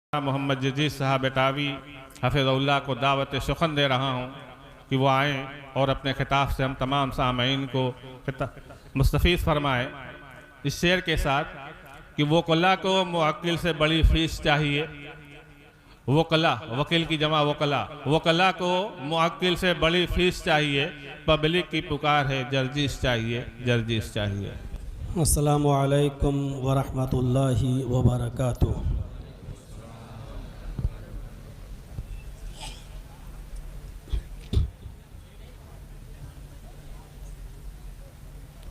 मोहम्मद जदीद साहब बेटावी हफ़िज़हुल्लाह को दावत सुखन दे रहा हूँ कि वो आएँ और अपने खिताब से हम तमाम सामईन को मुस्तफ़ीज़ फरमाए इस शेर के साथ कि वो कला को मुअक्किल से बड़ी फ़ीस चाहिए। वो कला वकील की जमा वो कला को मुअक्किल से बड़ी फ़ीस चाहिए। पब्लिक की पुकार है जर्जिस चाहिए, जर्जिस चाहिए। अस्सलामु अलैकुम वरहमतुल्लाहि वबरकातुहू।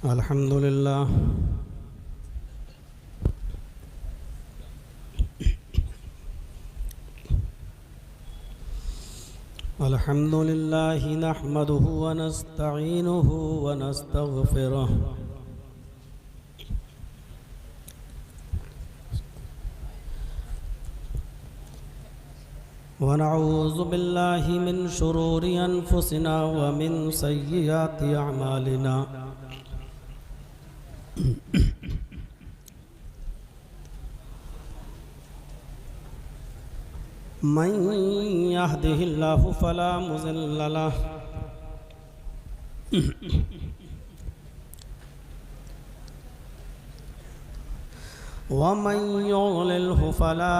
अल्हम्दुलिल्लाह अल्हम्दुलिल्लाहि नहमदुहु व नस्तईनुहु व नस्तगफिरुहु व नऊज़ु बिल्लाहि मिन शुरूरि अनफुसिना व मिन सय्यिआति अअमालिना। मन यहदिहिल्लाहु फला मुज़िल्ल लहु व मन युज़लिल्हु फला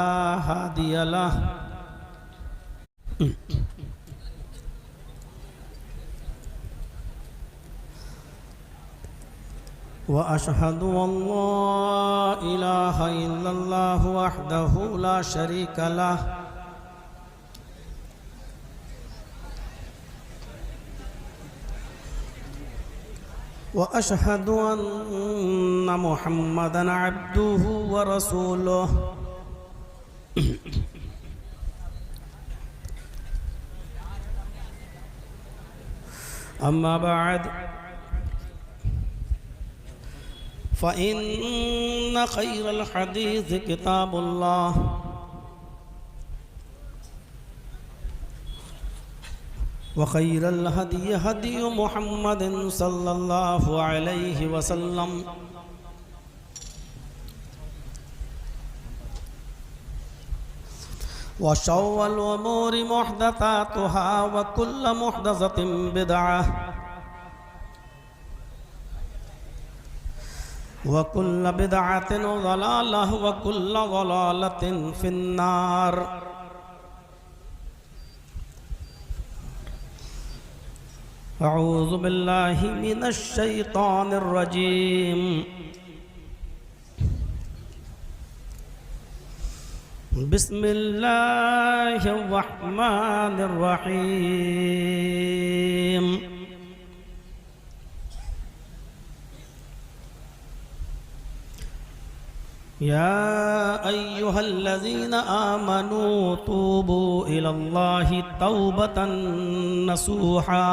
हादिय लहु। व अशहदु अल्ला इलाहा इल्लल्लाहु वहदहु ला शरीका लहु व अशहदु अन्ना मुहम्मदन अब्दुहु व रसूलुहु। अम्मा बाद फ़इन्न खैरल हदीस किताबुल्लाह व खैरल हदी हदी मुहम्मदिन सल्लल्लाहु अलैहि वसल्लम व शर्रिल उमूरि मुहदसातुहा व कुल्लु मुहदसतिन बिदअह व कुल्लु बिदअतिन ज़लालह व कुल्लु ज़लालतिन फिन्नार। अऊज़ु बिल्लाहि मिनश शैतानिर रजीम। बिस्मिल्लाहिर रहमानिर रहीम। या अय्युहल्लज़ीना आमनू तूबू इलल्लाहि तौबतन नसूहा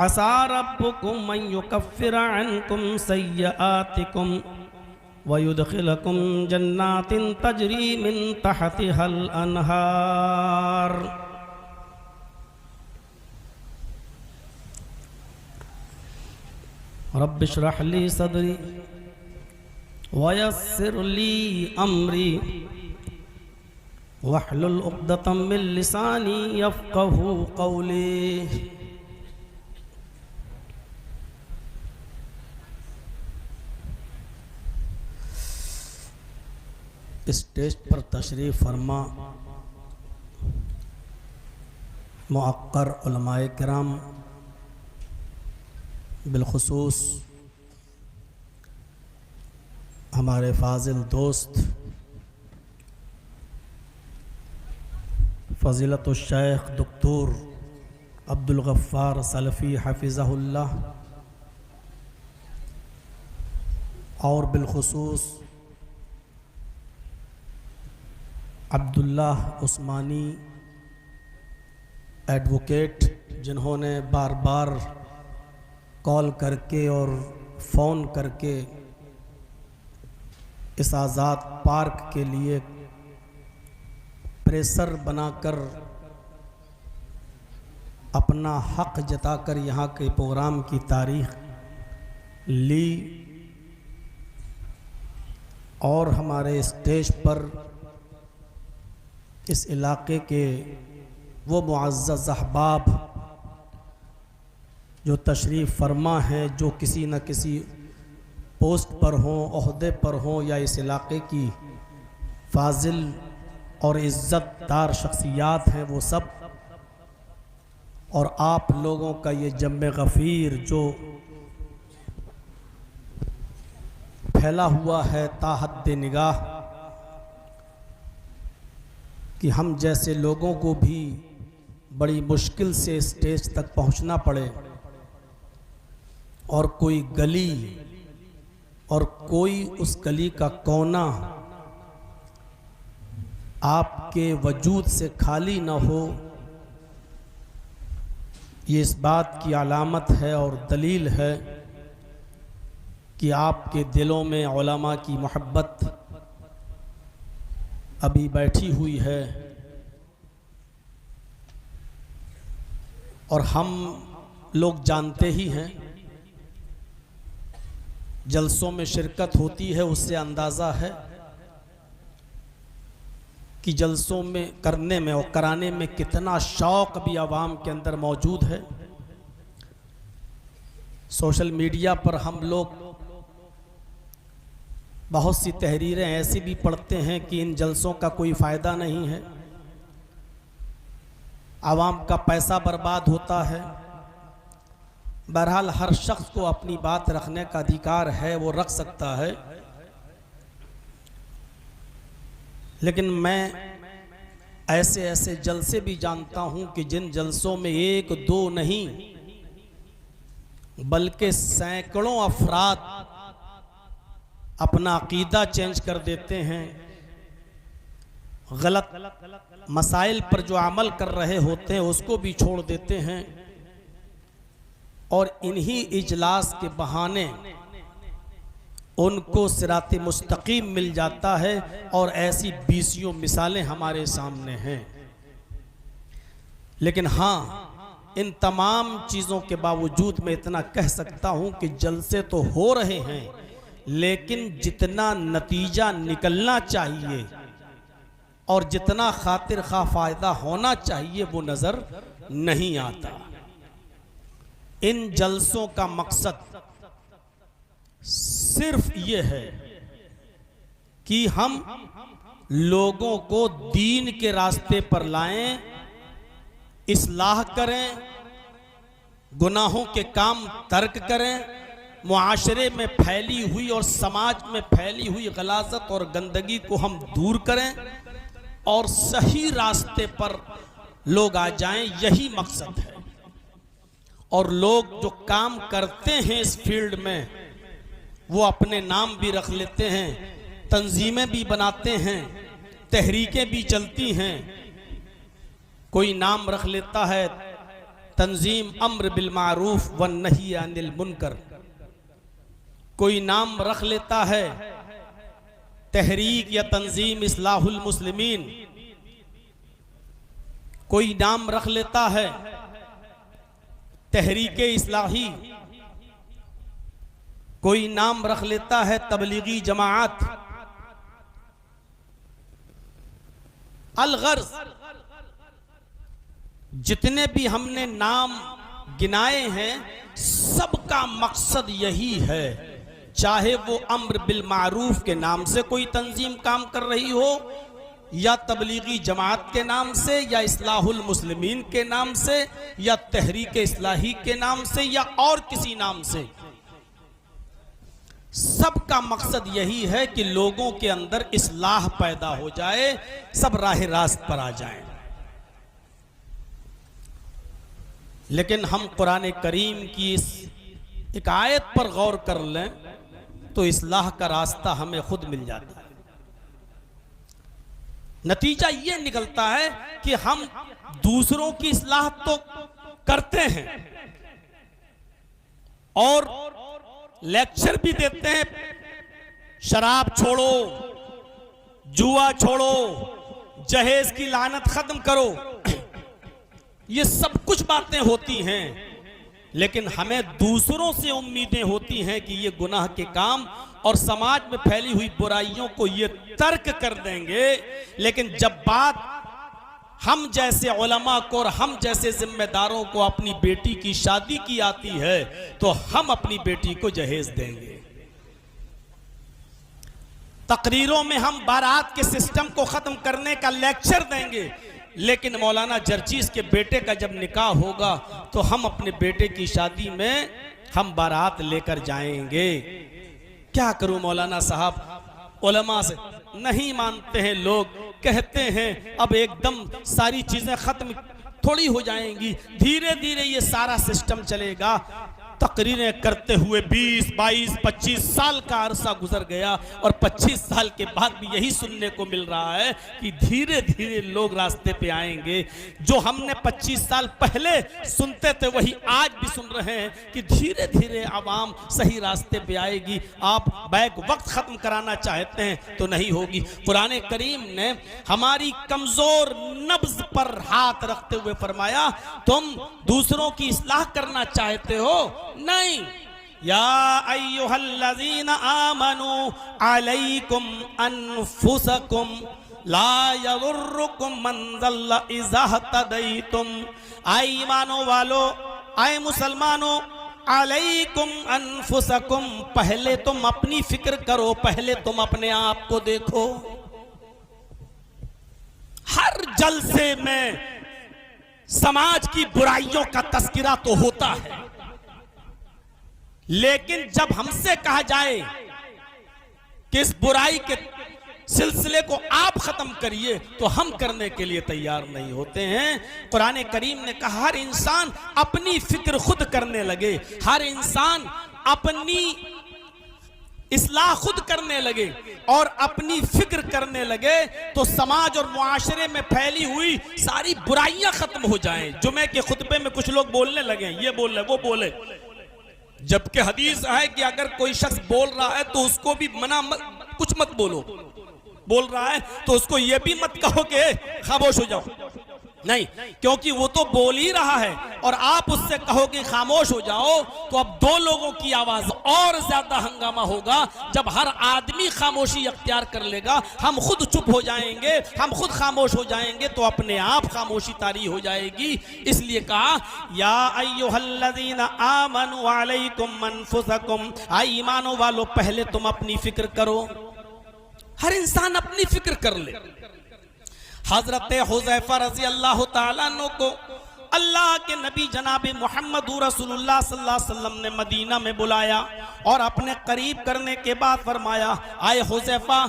असा रब्बुकुम अन युकफ्फिर अन्कुम सय्यआतिकुम व युदखिलकुम जन्नातिन तजरी मिन तहतिहल अनहार। रब्बि इश्रह ली सदरी व यस्सिर ली अमरी वहलुल उक़दतम मिन लिसानी यफ़क़हू क़ौली। स्टेज पर तशरीफ़ फरमा मुअक्कर उलमाए किराम, बिलखुसूस हमारे फाजिल दोस्त फ़ज़ीलतुश शेख डॉक्टर अब्दुल गफ़्फ़ार सलफ़ी हफ़िज़हुल्लाह और बिलखुसूस अब्दुल्लाह उस्मानी एडवोकेट, जिन्होंने बार बार कॉल करके और फ़ोन करके इस आज़ाद पार्क के लिए प्रेशर बनाकर अपना हक़ जताकर यहाँ के प्रोग्राम की तारीख़ ली। और हमारे स्टेज पर इस इलाके के वो मुअज़्ज़ज़ अहबाब जो तशरीफ़ फरमा हैं, जो किसी न किसी पोस्ट पर हों, ओहदे पर हों, या इस इलाके की फाजिल और इज़्ज़तदार शख्सियात हैं, वो सब, और आप लोगों का ये जम्मे गफ़ीर जो फैला हुआ है ताहद निगाह, कि हम जैसे लोगों को भी बड़ी मुश्किल से स्टेज तक पहुंचना पड़े, और कोई गली और कोई उस गली का कोना आपके वजूद से खाली न हो, ये इस बात की अलामत है और दलील है कि आपके दिलों में उलमा की मोहब्बत अभी बैठी हुई है। और हम लोग जानते ही हैं, जलसों में शिरकत होती है, उससे अंदाज़ा है कि जलसों में करने में और कराने में कितना शौक़ भी आवाम के अंदर मौजूद है। सोशल मीडिया पर हम लोग बहुत सी तहरीरें ऐसी भी पढ़ते हैं कि इन जलसों का कोई फ़ायदा नहीं है, आवाम का पैसा बर्बाद होता है। बहरहाल हर शख्स को अपनी बात रखने का अधिकार है, वो रख सकता है, लेकिन मैं ऐसे ऐसे जलसे भी जानता हूं कि जिन जलसों में एक दो नहीं बल्कि सैकड़ों अफराद अपना अकीदा चेंज कर देते हैं, गलत मसाइल पर जो अमल कर रहे होते हैं उसको भी छोड़ देते हैं, और इन्हीं इजलास के बहाने उनको सिराते मुस्तकीम मिल जाता है। और ऐसी बीसियों मिसालें हमारे सामने हैं। लेकिन हाँ, इन तमाम चीज़ों के बावजूद मैं इतना कह सकता हूं कि जलसे तो हो रहे हैं, लेकिन जितना नतीजा निकलना चाहिए और जितना खातिर खा फायदा होना चाहिए वो नज़र नहीं आता। इन जलसों का मकसद सिर्फ ये है कि हम लोगों को दीन के रास्ते पर लाएं, इस्लाह करें, गुनाहों के काम तर्क करें, मुआशरे में फैली हुई और समाज में फैली हुई गलाजत और गंदगी को हम दूर करें और सही रास्ते पर लोग आ जाएं, यही मकसद है। और लोग जो काम करते हैं इस फील्ड में वो अपने नाम भी रख लेते हैं, तंजीमें भी बनाते हैं, तहरीकें भी चलती हैं। कोई नाम रख लेता है तंजीम अम्र बिल मारूफ व नही अनिल मुनकर, कोई नाम रख लेता है तहरीक या तंजीम इस्लाहुल मुस्लिमीन, कोई नाम रख लेता है तहरीके इस्लाही, कोई नाम रख लेता है तबलीगी जमाअत। अलगर्ज जितने भी हमने नाम गिनाए हैं सबका मकसद यही है, चाहे वो अम्र बिल मारूफ के नाम से कोई तंजीम काम कर रही हो, या तबलीगी जमात के नाम से, या इस्लाहुल मुस्लिमीन के नाम से, या तहरीक इस्लाही के नाम से, या और किसी नाम से। सबका मकसद यही है कि लोगों के अंदर इस्लाह पैदा हो जाए, सब राह रास्त पर आ जाएं। लेकिन हम कुरान करीम की इस एक आयत पर गौर कर लें तो इस्लाह का रास्ता हमें खुद मिल जाता है। नतीजा ये निकलता है कि हम दूसरों की इस्लाह तो करते हैं और लेक्चर भी देते हैं, शराब छोड़ो, जुआ छोड़ो, जहेज की लानत खत्म करो, ये सब कुछ बातें होती हैं, लेकिन हमें दूसरों से उम्मीदें होती हैं कि ये गुनाह के काम और समाज में फैली हुई बुराइयों को ये तर्क कर देंगे। लेकिन जब बात हम जैसे उलमा को और हम जैसे जिम्मेदारों को अपनी बेटी की शादी की आती है तो हम अपनी बेटी को जहेज देंगे। तकरीरों में हम बारात के सिस्टम को खत्म करने का लेक्चर देंगे, लेकिन मौलाना जर्जीस के बेटे का जब निकाह होगा तो हम अपने बेटे की शादी में हम बारात लेकर जाएंगे। क्या करूं मौलाना साहब, उलमा से नहीं मानते हैं लोग, कहते हैं अब एकदम सारी चीजें खत्म थोड़ी हो जाएंगी, धीरे धीरे ये सारा सिस्टम चलेगा। तकरीरें करते हुए 20, 22, 25 साल का अरसा गुजर गया और 25 साल के बाद भी यही सुनने को मिल रहा है कि धीरे धीरे लोग रास्ते पे आएंगे। जो हमने 25 साल पहले सुनते थे वही आज भी सुन रहे हैं कि धीरे धीरे आवाम सही रास्ते पे आएगी। आप बैक वक्त खत्म कराना चाहते हैं तो नहीं होगी। कुरान करीम ने हमारी कमजोर नब्ज पर हाथ रखते हुए फरमाया, तुम दूसरों की इस्लाह करना चाहते हो? नहीं। या अय्युहल्लज़ीना आमनू अलैकुम अनफुसकुम ला यदुर्रुकुम मन ज़ल्ला इज़ा हतदैतुम। आए ईमानो वालो, आए मुसलमानों, अलैकुम अनफुसकुम, पहले तुम अपनी फिक्र करो, पहले तुम अपने आप को देखो। हर जलसे में समाज की बुराइयों का तस्करा तो होता है, लेकिन जब हमसे कहा जाए कि इस बुराई के सिलसिले को आप खत्म करिए तो हम करने के लिए तैयार नहीं होते हैं। कुरान करीम ने कहा हर इंसान अपनी फिक्र खुद करने लगे, हर इंसान अपनी इस्लाह खुद करने लगे और अपनी फिक्र करने लगे तो समाज और मुआशरे में फैली हुई सारी बुराइयां खत्म हो जाएं। जुमे के खुतबे में कुछ लोग बोलने लगे, ये बोले वो बोले, जबकि हदीस है कि अगर कोई शख्स बोल रहा है तो उसको भी कुछ मत बोलो, बोल रहा है तो उसको ये भी मत कहो कि खामोश हो जाओ, नहीं, क्योंकि वो तो बोल ही रहा है और आप उससे कहो कि खामोश हो जाओ तो अब दो लोगों की आवाज और ज्यादा हंगामा होगा। जब हर आदमी खामोशी अख्तियार कर लेगा, हम खुद चुप हो जाएंगे, हम खुद खामोश हो जाएंगे तो अपने आप खामोशी तारी हो जाएगी। इसलिए कहा या अय्युहल्लज़ीना आमनू अलैकुम अनफुसकुम, आई ईमानो वालो पहले तुम अपनी फिक्र करो। हर इंसान अपनी फिक्र कर ले। हजरत हुज़ैफा रज़ी अल्लाह ताला अन्हु को अल्लाह के नबी जनाब मोहम्मद रसूलुल्लाह सल्लल्लाहु अलैहि वसल्लम ने मदीना में बुलाया और अपने करीब करने के बाद फरमाया, आए हुज़ैफा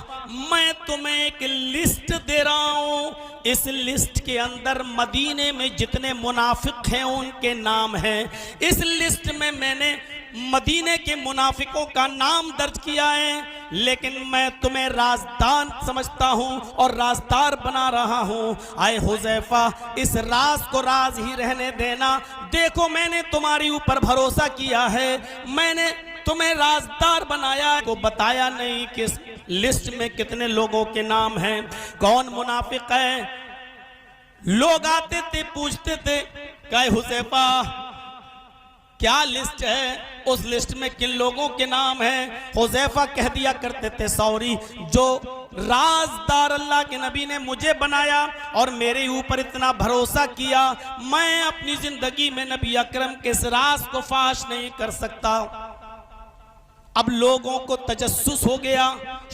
मैं तुम्हें एक लिस्ट दे रहा हूँ, इस लिस्ट के अंदर मदीने में जितने मुनाफिक हैं उनके नाम हैं। इस लिस्ट में मैंने मदीने के मुनाफिकों का नाम दर्ज किया है, लेकिन मैं तुम्हें राजदान समझता हूं और राजदार बना रहा हूं। आए हुज़ैफा इस राज को राज ही रहने देना, देखो मैंने तुम्हारी ऊपर भरोसा किया है, मैंने तुम्हें राजदार बनाया को बताया नहीं कि इस लिस्ट में कितने लोगों के नाम हैं, कौन मुनाफिक है। लोग आते थे पूछते थे क्या हुज़ैफा क्या लिस्ट है, उस लिस्ट में किन लोगों के नाम हैं। हुज़ैफा कह दिया करते थे सॉरी, जो राजदार अल्लाह के नबी ने मुझे बनाया और मेरे ऊपर इतना भरोसा किया, मैं अपनी जिंदगी में नबी अकरम के इस राज को फाश नहीं कर सकता। अब लोगों को तजस्सुस हो गया,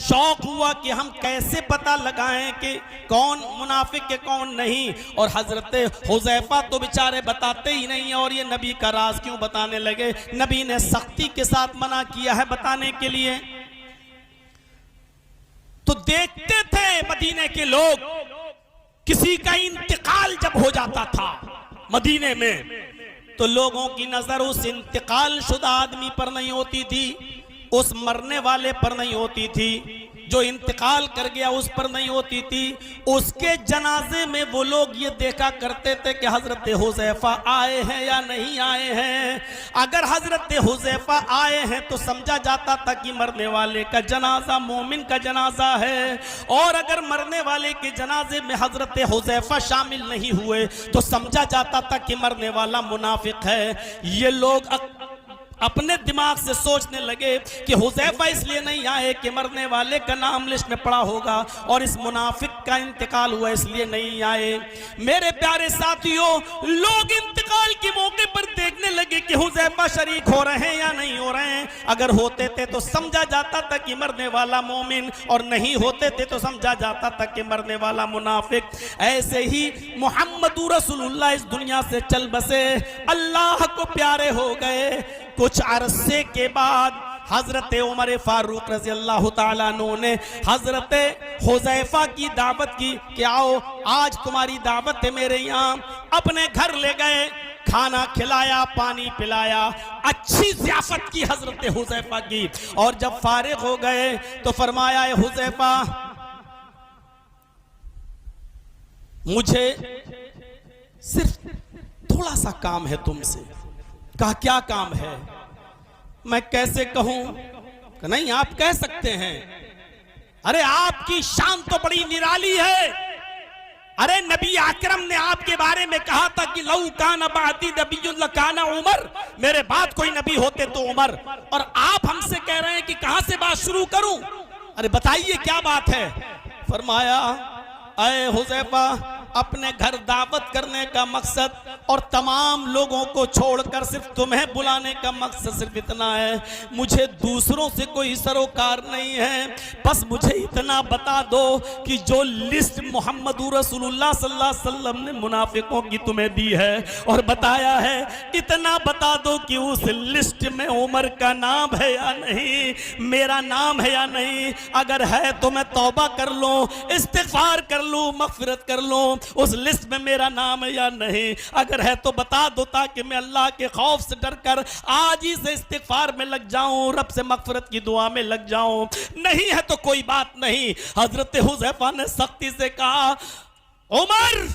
शौक हुआ कि हम कैसे पता लगाएं कि कौन मुनाफिक के कौन नहीं। और हजरत हुज़ैफा तो बेचारे बताते ही नहीं और ये नबी का राज क्यों बताने लगे। नबी ने सख्ती के साथ मना किया है बताने के लिए। तो देखते थे मदीने के लोग, किसी का इंतकाल जब हो जाता था मदीने में तो लोगों की नजर उस इंतकाल शुदा आदमी पर नहीं होती थी, उस मरने वाले पर नहीं होती थी, जो इंतकाल कर गया उस पर नहीं होती थी। उसके जनाजे में वो लोग ये देखा करते थे कि हजरत हुज़ैफा आए हैं या नहीं आए हैं। अगर हजरत हुज़ैफा आए हैं तो समझा जाता था कि मरने वाले का जनाजा मोमिन का जनाजा है, और अगर मरने वाले के जनाजे में हजरत हुज़ैफा शामिल नहीं हुए तो समझा जाता था कि मरने वाला मुनाफिक है। ये लोग अपने दिमाग से सोचने लगे कि हुज़ैफा इसलिए नहीं आए कि मरने वाले का नाम लिस्ट में पड़ा होगा, और इस मुनाफिक का इंतकाल हुआ इसलिए नहीं आए। मेरे प्यारे साथियों, लोग इंतकाल के मौके पर देखने लगे कि हुज़ैफा शरीक हो रहे हैं या नहीं हो रहे हैं। अगर होते थे तो समझा जाता था कि मरने वाला मोमिन, और नहीं होते थे तो समझा जाता था कि मरने वाला मुनाफिक। ऐसे ही मुहम्मदुर रसूलुल्लाह इस दुनिया से चल बसे, अल्लाह को प्यारे हो गए। कुछ अरसे के बाद हजरत उमर फारूक रज़ी अल्लाह ताला अन्हु ने हजरत हुज़ैफा की दावत की कि आओ आज तुम्हारी दावत है मेरे यहाँ। अपने घर ले गए, खाना खिलाया, पानी पिलाया, अच्छी ज़ियाफ़त की हजरत हुज़ैफा की। और जब फारिग हो गए तो फरमाया, हुज़ैफा मुझे सिर्फ थोड़ा सा काम है तुमसे। कहा क्या काम है? मैं कैसे कहूं? नहीं आप कह सकते हैं। अरे आपकी शान तो बड़ी निराली है। अरे नबी आकरम ने आपके बारे में कहा था कि लौ काना बादी नबियुन लकाना उमर, मेरे बाद कोई नबी होते तो उमर। और आप हमसे कह रहे हैं कि कहां से बात शुरू करूं? अरे बताइए क्या बात है? फरमाया, अय हुज़ैफा, अपने घर दावत करने का मकसद और तमाम लोगों को छोड़कर सिर्फ तुम्हें बुलाने का मकसद सिर्फ इतना है। मुझे दूसरों से कोई सरोकार नहीं है। बस मुझे इतना बता दो कि जो लिस्ट मोहम्मदुर रसूलुल्लाह सल्लल्लाहु अलैहि वसल्लम ने मुनाफिकों की तुम्हें दी है और बताया है, इतना बता दो कि उस लिस्ट में उमर का नाम है या नहीं, मेरा नाम है या नहीं। अगर है तो मैं तौबा कर लूं, इस्तिग़फ़ार कर लूं, मग़फ़िरत कर लूं। उस लिस्ट में मेरा नाम है या नहीं? अगर है तो बता दो ताकि मैं अल्लाह के खौफ से डरकर आज ही से इस्तिग़फ़ार में लग जाऊं, रब से मग़फ़िरत की दुआ में लग जाऊं। नहीं है तो कोई बात नहीं। हजरत हुज़ैफा ने सख्ती से कहा, उमर,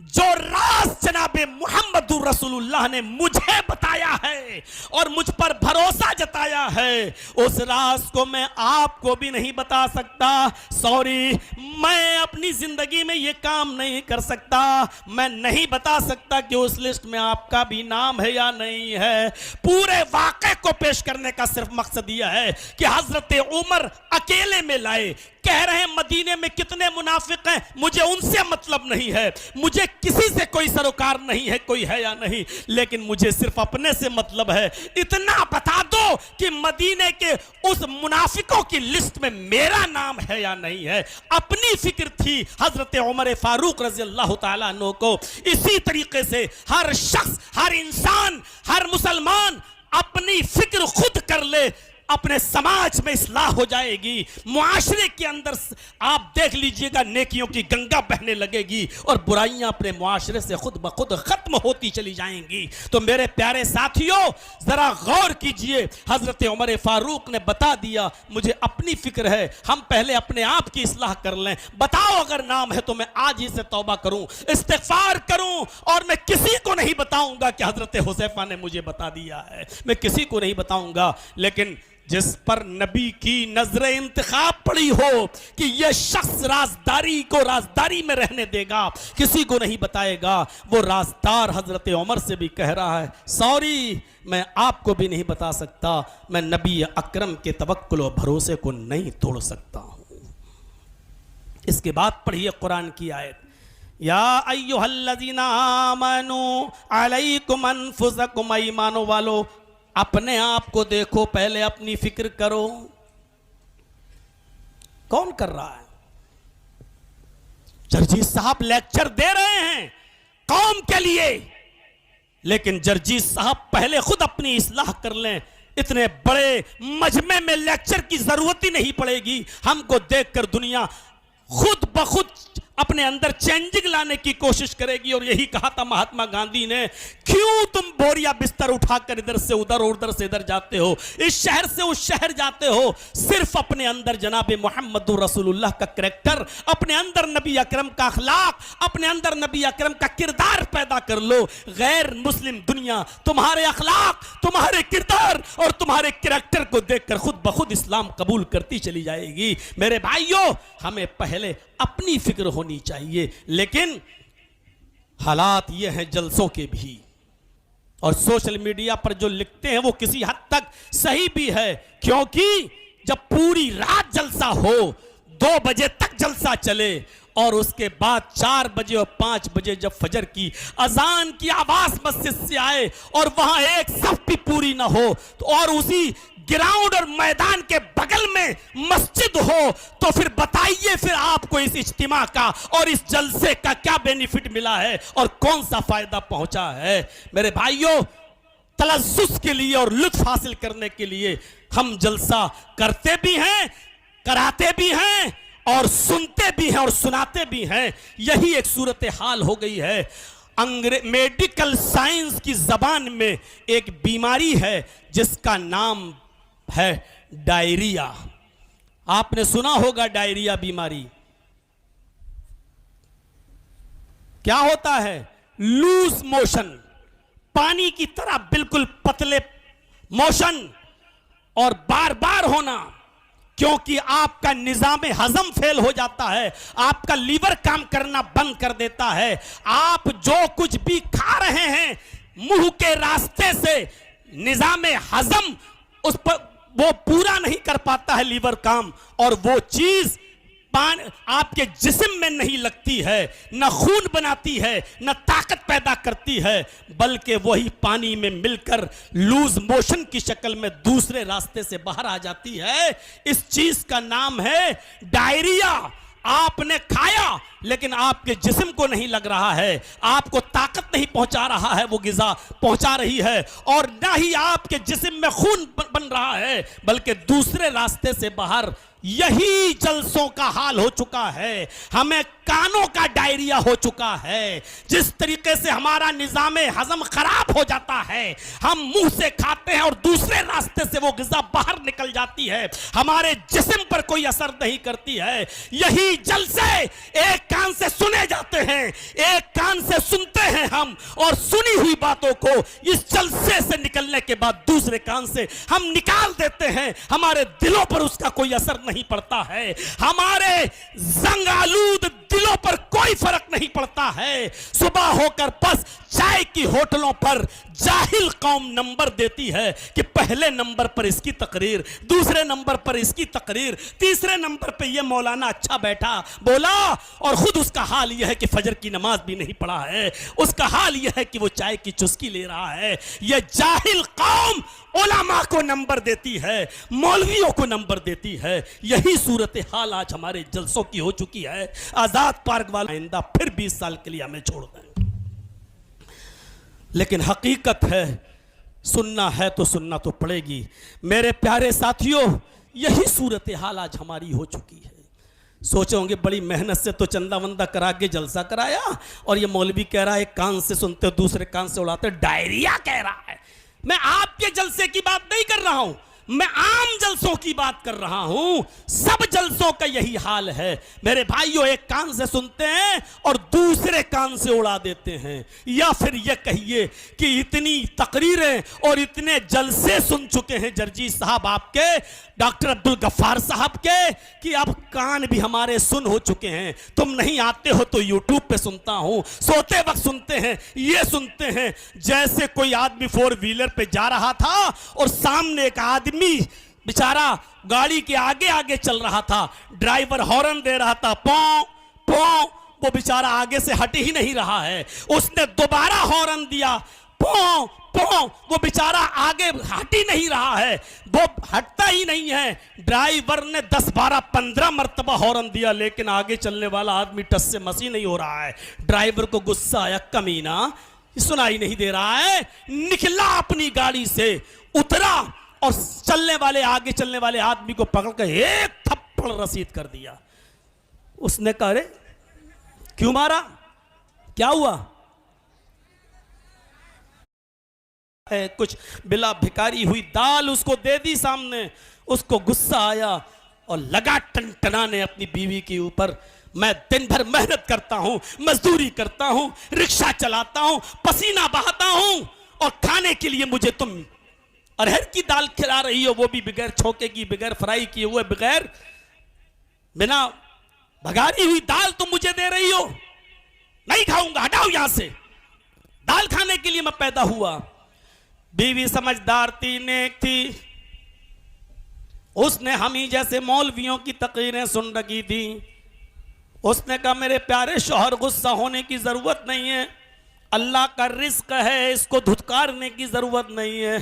जो राज जनाबे मुहम्मदुर रसूलुल्लाह ने मुझे बताया है और मुझ पर भरोसा जताया है, उस राज को मैं आपको भी नहीं बता सकता। सॉरी, मैं अपनी जिंदगी में ये काम नहीं कर सकता। मैं नहीं बता सकता कि उस लिस्ट में आपका भी नाम है या नहीं है। पूरे वाक़े को पेश करने का सिर्फ मकसद यह है कि हजरत उमर अकेले में लाए। कह रहे हैं मदीने में कितने मुनाफिक हैं, मुझे उनसे मतलब नहीं है, मुझे किसी से कोई सरोकार नहीं है, कोई है या नहीं, लेकिन मुझे सिर्फ अपने से मतलब है। इतना बता दो कि मदीने के उस मुनाफिकों की लिस्ट में मेरा नाम है या नहीं है। अपनी फिक्र थी हजरत उमर फारूक रज़ी अल्लाह ताला अन्हु को। इसी तरीके से हर शख्स, हर इंसान, हर मुसलमान अपनी फिक्र खुद कर ले, अपने समाज में इस्लाह हो जाएगी। मुआशरे के अंदर आप देख लीजिएगा नेकियों की गंगा बहने लगेगी और बुराइयां अपने मुआशरे से खुद ब खुद खत्म होती चली जाएंगी। तो मेरे प्यारे साथियों, जरा गौर कीजिए, हजरत उमर फारूक ने बता दिया, मुझे अपनी फिक्र है, हम पहले अपने आप की इस्लाह कर लें। बताओ अगर नाम है तो मैं आज ही से तौबा करूं, इस्तिग़फ़ार करूं, और मैं किसी को नहीं बताऊंगा कि हजरत हुज़ैफा ने मुझे बता दिया है। मैं किसी को नहीं बताऊंगा। लेकिन जिस पर नबी की नजर इंतखाब पड़ी हो कि यह शख्स राजदारी को राजदारी में रहने देगा, किसी को नहीं बताएगा, वो राजदार हजरत उमर से भी कह रहा है, सॉरी, मैं आपको भी नहीं बता सकता, मैं नबी अकरम के तवक्कुल और भरोसे को नहीं तोड़ सकता हूं। इसके बाद पढ़िए कुरान की आयत, या अय्युहल्लज़ीना आमनू अलैकुम अनफुसकुम, ईमानो वालो अपने आप को देखो, पहले अपनी फिक्र करो। कौन कर रहा है? जर्जी साहब लेक्चर दे रहे हैं कौम के लिए, लेकिन जर्जी साहब पहले खुद अपनी इस्लाह कर लें। इतने बड़े मजमे में लेक्चर की जरूरत ही नहीं पड़ेगी। हमको देखकर दुनिया खुद ब खुद अपने अंदर चेंजिंग लाने की कोशिश करेगी। और यही कहा था महात्मा गांधी ने, क्यों तुम बोरिया बिस्तर उठाकर इधर से उधर और उधर से इधर जाते हो, इस शहर से उस शहर जाते हो, सिर्फ अपने अंदर जनाब मोहम्मद रसूलुल्लाह का करैक्टर, अपने अंदर नबी अकरम का अखलाक, अपने अंदर नबी अकरम का किरदार पैदा कर लो। गैर मुस्लिम दुनिया तुम्हारे अखलाक, तुम्हारे किरदार और तुम्हारे करैक्टर को देखकर खुद ब खुद इस्लाम कबूल करती चली जाएगी। मेरे भाइयों, हमें पहले अपनी फिक्र होनी चाहिए। लेकिन हालात ये हैं जलसों के भी, और सोशल मीडिया पर जो लिखते हैं वो किसी हद तक सही भी है, क्योंकि जब पूरी रात जलसा हो, 2 बजे तक जलसा चले और उसके बाद 4 बजे और 5 बजे जब फजर की अजान की आवाज मस्जिद से आए और वहां एक सफ भी पूरी ना हो, तो और उसी ग्राउंड और मैदान के बगल में मस्जिद हो, तो फिर बताइए फिर आपको इस इज्तिमा का और इस जलसे का क्या बेनिफिट मिला है और कौन सा फायदा पहुंचा है। मेरे भाइयों, तलज्जुज़ के लिए और लुत्फ हासिल करने के लिए हम जलसा करते भी हैं, कराते भी हैं और सुनते भी हैं और सुनाते भी हैं। यही एक सूरत हाल हो गई है। मेडिकल साइंस की जबान में एक बीमारी है जिसका नाम है डायरिया। आपने सुना होगा डायरिया बीमारी। क्या होता है? लूज मोशन, पानी की तरह बिल्कुल पतले मोशन और बार बार होना, क्योंकि आपका निजाम हजम फेल हो जाता है, आपका लीवर काम करना बंद कर देता है। आप जो कुछ भी खा रहे हैं मुंह के रास्ते से निजाम हजम उस पर वो पूरा नहीं कर पाता है लीवर काम, और वो चीज आपके जिस्म में नहीं लगती है, न खून बनाती है, न ताकत पैदा करती है, बल्कि वही पानी में मिलकर लूज मोशन की शक्ल में दूसरे रास्ते से बाहर आ जाती है। इस चीज का नाम है डायरिया। आपने खाया लेकिन आपके जिस्म को नहीं लग रहा है, आपको ताकत नहीं पहुंचा रहा है, वो गिजा पहुंचा रही है, और ना ही आपके जिस्म में खून बन रहा है, बल्कि दूसरे रास्ते से बाहर। यही जलसों का हाल हो चुका है। हमें कानों का डायरिया हो चुका है। जिस तरीके से हमारा निजाम हजम खराब हो जाता है, हम मुंह से खाते हैं और दूसरे रास्ते से वो ग़िज़ा बाहर निकल जाती है, हमारे जिस्म पर कोई असर नहीं करती है। यही जलसे एक कान से सुने जाते हैं, एक कान से सुनते हैं हम, और सुनी हुई बातों को इस जलसे से निकलने के बाद दूसरे कान से हम निकाल देते हैं। हमारे दिलों पर उसका कोई असर नहीं पड़ता है, हमारे जंगालूद दिलों पर कोई फर्क नहीं पड़ता है। सुबह होकर बस चाय की होटलों पर जाहिल कौम नंबर देती है कि पहले नंबर पर इसकी तकरीर, दूसरे नंबर पर इसकी तकरीर, तीसरे नंबर पर यह मौलाना अच्छा बैठा बोला, और खुद उसका हाल यह है कि फजर की नमाज भी नहीं पढ़ा है, उसका हाल यह है कि वो चाय की चुस्की ले रहा है। यह जाहिल कौम उलमा को नंबर देती है, मौलवियों को नंबर देती है। यही सूरत हाल आज हमारे जलसों की हो चुकी है। आजाद पार्क वाला आइंदा फिर 20 साल के लिए हमें छोड़ दें, लेकिन हकीकत है, सुनना है तो सुनना तो पड़ेगी। मेरे प्यारे साथियों, यही सूरत हाल आज हमारी हो चुकी है। सोचे होंगे बड़ी मेहनत से तो चंदा वंदा करा के जलसा कराया, और ये मौलवी कह रहा है एक कान से सुनते दूसरे कान से उड़ाते, डायरिया कह रहा है। मैं आपके जलसे की बात नहीं कर रहा हूं, मैं आम जलसों की बात कर रहा हूं। सब जलसों का यही हाल है मेरे भाइयों। एक कान से सुनते हैं और दूसरे कान से उड़ा देते हैं। या फिर यह कहिए कि इतनी तकरीरें और इतने जलसे सुन चुके हैं जर्जी साहब आपके, डॉक्टर अब्दुल गफ्फार साहब के, कि अब कान भी हमारे सुन हो चुके हैं। तुम नहीं आते हो तो यूट्यूब पे सुनता हूं, सोते वक्त सुनते हैं, ये सुनते हैं जैसे कोई आदमी 4 व्हीलर पे जा रहा था और सामने एक आदमी बेचारा गाड़ी के आगे आगे चल रहा था, ड्राइवर हॉर्न दे रहा था, पौ पौ, वो बेचारा आगे से हट ही नहीं रहा है। उसने दोबारा हॉर्न दिया, पौ पौ, वो बेचारा आगे हट ही नहीं रहा है, वो हटता ही नहीं है। ड्राइवर ने 10 12 15 मरतबा हॉर्न दिया, लेकिन आगे चलने वाला आदमी टस से मसी नहीं हो रहा है। ड्राइवर को गुस्सा आया, कमीना सुनाई नहीं दे रहा है, निकला अपनी गाड़ी से, उतरा और चलने वाले आगे चलने वाले आदमी को पकड़कर एक थप्पड़ रसीद कर दिया। उसने कहा, अरे क्यों मारा? क्या हुआ? कुछ बिला भिकारी हुई दाल उसको दे दी सामने, उसको गुस्सा आया और लगा टनटनाने अपनी बीवी के ऊपर। मैं दिन भर मेहनत करता हूं, मजदूरी करता हूं, रिक्शा चलाता हूं, पसीना बहाता हूं, और खाने के लिए मुझे तुम अरहर की दाल खिला रही हो, वो भी बगैर छोके की, बगैर फ्राई किए हुए, बगैर बिना भगारी हुई दाल तुम मुझे दे रही हो। नहीं खाऊंगा, हटाओ यहां से। दाल खाने के लिए मैं पैदा हुआ। बीवी समझदार थी, नेक थी, उसने हम ही जैसे मौलवियों की तकरीरें सुन रखी थी। उसने कहा मेरे प्यारे शौहर, गुस्सा होने की जरूरत नहीं है, अल्लाह का रिस्क है, इसको धुतकारने की जरूरत नहीं है।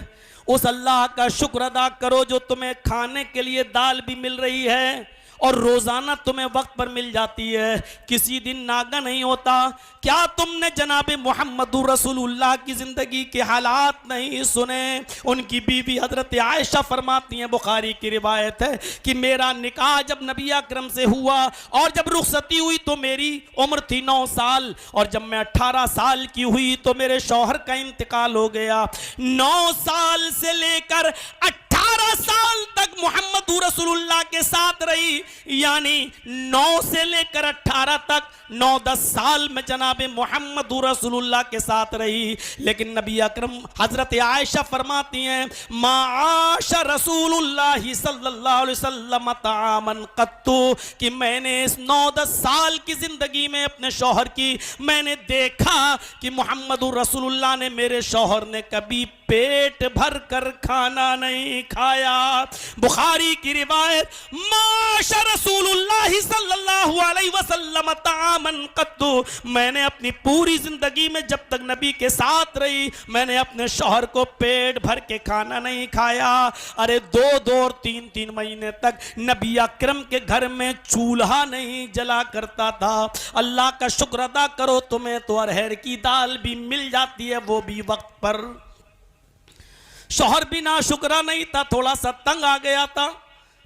उस अल्लाह का शुक्र अदा करो जो तुम्हें खाने के लिए दाल भी मिल रही है और रोजाना तुम्हें वक्त पर मिल जाती है, किसी दिन नागा नहीं होता। क्या तुमने जनाब मुहम्मदुर रसूलुल्लाह की जिंदगी के हालात नहीं सुने? उनकी बीवी हजरत आयशा फरमाती हैं, बुखारी की रिवायत है कि मेरा निकाह जब नबी अकरम से हुआ और जब रुखसती हुई तो मेरी उम्र थी 9 साल, और जब मैं 18 साल की हुई तो मेरे शौहर का इंतकाल हो गया। 9 साल से लेकर 18 साल तक मोहम्मद रसूलुल्लाह के साथ रही, यानी 9 से लेकर 18 तक 9-10 साल में जनाब मोहम्मद रसूलुल्लाह के साथ रही। लेकिन नबी अकरम हजरत आयशा फरमाती हैं, माशा रसूलुल्लाह सल्लल्लाहु अलैहि वसल्लम तामन कत्तु, कि मैंने इस 9-10 साल की जिंदगी में अपने शौहर की मैंने देखा कि मोहम्मद रसूलुल्लाह ने, मेरे शौहर ने कभी पेट भर कर खाना नहीं खाया। बुखारी की रिवायत, माशा रसूलुल्लाह सल्लल्लाहु अलैहि वसल्लम तामन कत्तु, मैंने अपनी पूरी जिंदगी में जब तक नबी के साथ रही मैंने अपने शौहर को पेट भर के खाना नहीं खाया। अरे 2-2 और 3-3 महीने तक नबी अकरम के घर में चूल्हा नहीं जला करता था। अल्लाह का शुक्र अदा करो, तुम्हें तो अरहर की दाल भी मिल जाती है, वो भी वक्त पर। शौहर भी ना शुक्रा नहीं था, थोड़ा सा तंग आ गया था,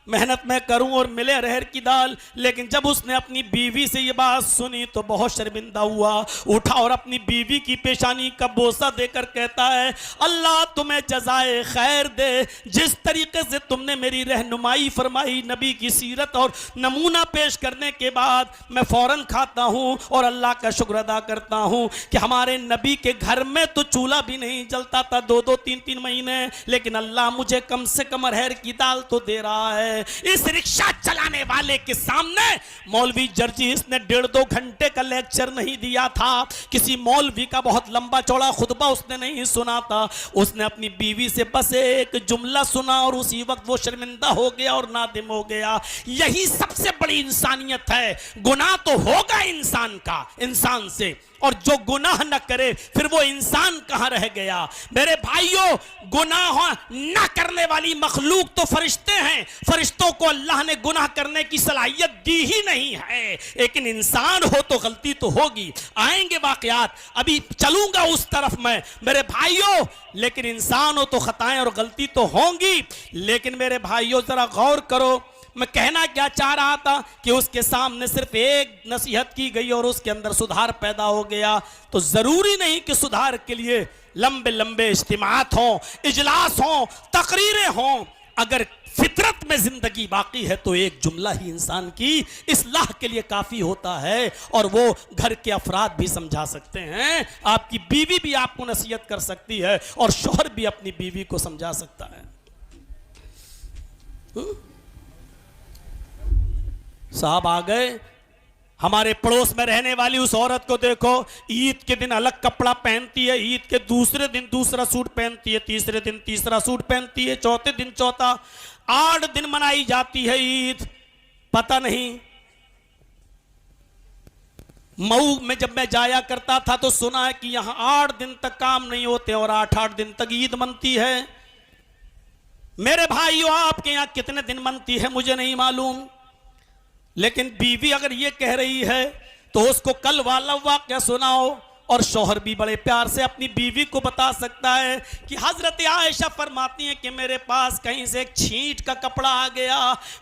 मेहनत मैं करूं और मिले अरहर की दाल। लेकिन जब उसने अपनी बीवी से ये बात सुनी तो बहुत शर्मिंदा हुआ, उठा और अपनी बीवी की पेशानी का बोसा देकर कहता है, अल्लाह तुम्हें जज़ाए खैर दे, जिस तरीके से तुमने मेरी रहनुमाई फरमाई, नबी की सीरत और नमूना पेश करने के बाद मैं फौरन खाता हूँ और अल्लाह का शुक्र अदा करता हूँ कि हमारे नबी के घर में तो चूल्हा भी नहीं जलता था 2-2, 3-3 महीने, लेकिन अल्लाह मुझे कम से कम अरहर की दाल तो दे रहा है। इस रिक्शा चलाने वाले के सामने मौलवी जर्जीस ने 1.5-2 घंटे का लेक्चर नहीं दिया था, किसी मौलवी का बहुत लंबा चौड़ा खुतबा उसने नहीं सुना था। उसने अपनी बीवी से बस एक जुमला सुना और उसी वक्त वो शर्मिंदा हो गया और नादिम हो गया। यही सबसे बड़ी इंसानियत है। गुनाह तो होगा इंसान से, और जो गुनाह न करे फिर वो इंसान कहां रह गया। मेरे भाइयों, गुनाह न करने वाली मखलूक तो फरिश्ते हैं, फरिश्तों को अल्लाह ने गुनाह करने की सलाहियत दी ही नहीं है, लेकिन इंसान हो तो गलती तो होगी। आएंगे वाकयात, अभी चलूंगा उस तरफ मैं मेरे भाइयों, लेकिन इंसान हो तो खताएं और गलती तो होंगी। लेकिन मेरे भाइयों जरा गौर करो, मैं कहना क्या चाह रहा था कि उसके सामने सिर्फ एक नसीहत की गई और उसके अंदर सुधार पैदा हो गया। तो जरूरी नहीं कि सुधार के लिए लंबे लंबे इज्तिमात हों, इजलास हों, तकरीरें हों। अगर फितरत में जिंदगी बाकी है तो एक जुमला ही इंसान की इस्लाह के लिए काफी होता है, और वो घर के अफराद भी समझा सकते हैं, आपकी बीवी भी आपको नसीहत कर सकती है और शौहर भी अपनी बीवी को समझा सकता है। साहब आ गए, हमारे पड़ोस में रहने वाली उस औरत को देखो, ईद के दिन अलग कपड़ा पहनती है, ईद के दूसरे दिन दूसरा सूट पहनती है, तीसरे दिन तीसरा सूट पहनती है, चौथे दिन चौथा, 8 दिन मनाई जाती है ईद। पता नहीं, मऊ में जब मैं जाया करता था तो सुना है कि यहां 8 दिन तक काम नहीं होते और 8-8 दिन तक ईद मनती है। मेरे भाइयों, आपके यहां कितने दिन मनती है मुझे नहीं मालूम, लेकिन बीवी अगर ये कह रही है तो उसको कल वाला वाकया सुनाओ। और शौहर भी बड़े प्यार से अपनी बीवी को बता सकता है कि हजरत आयशा फरमाती हैं कि मेरे पास कहीं से एक छींट का कपड़ा आ गया,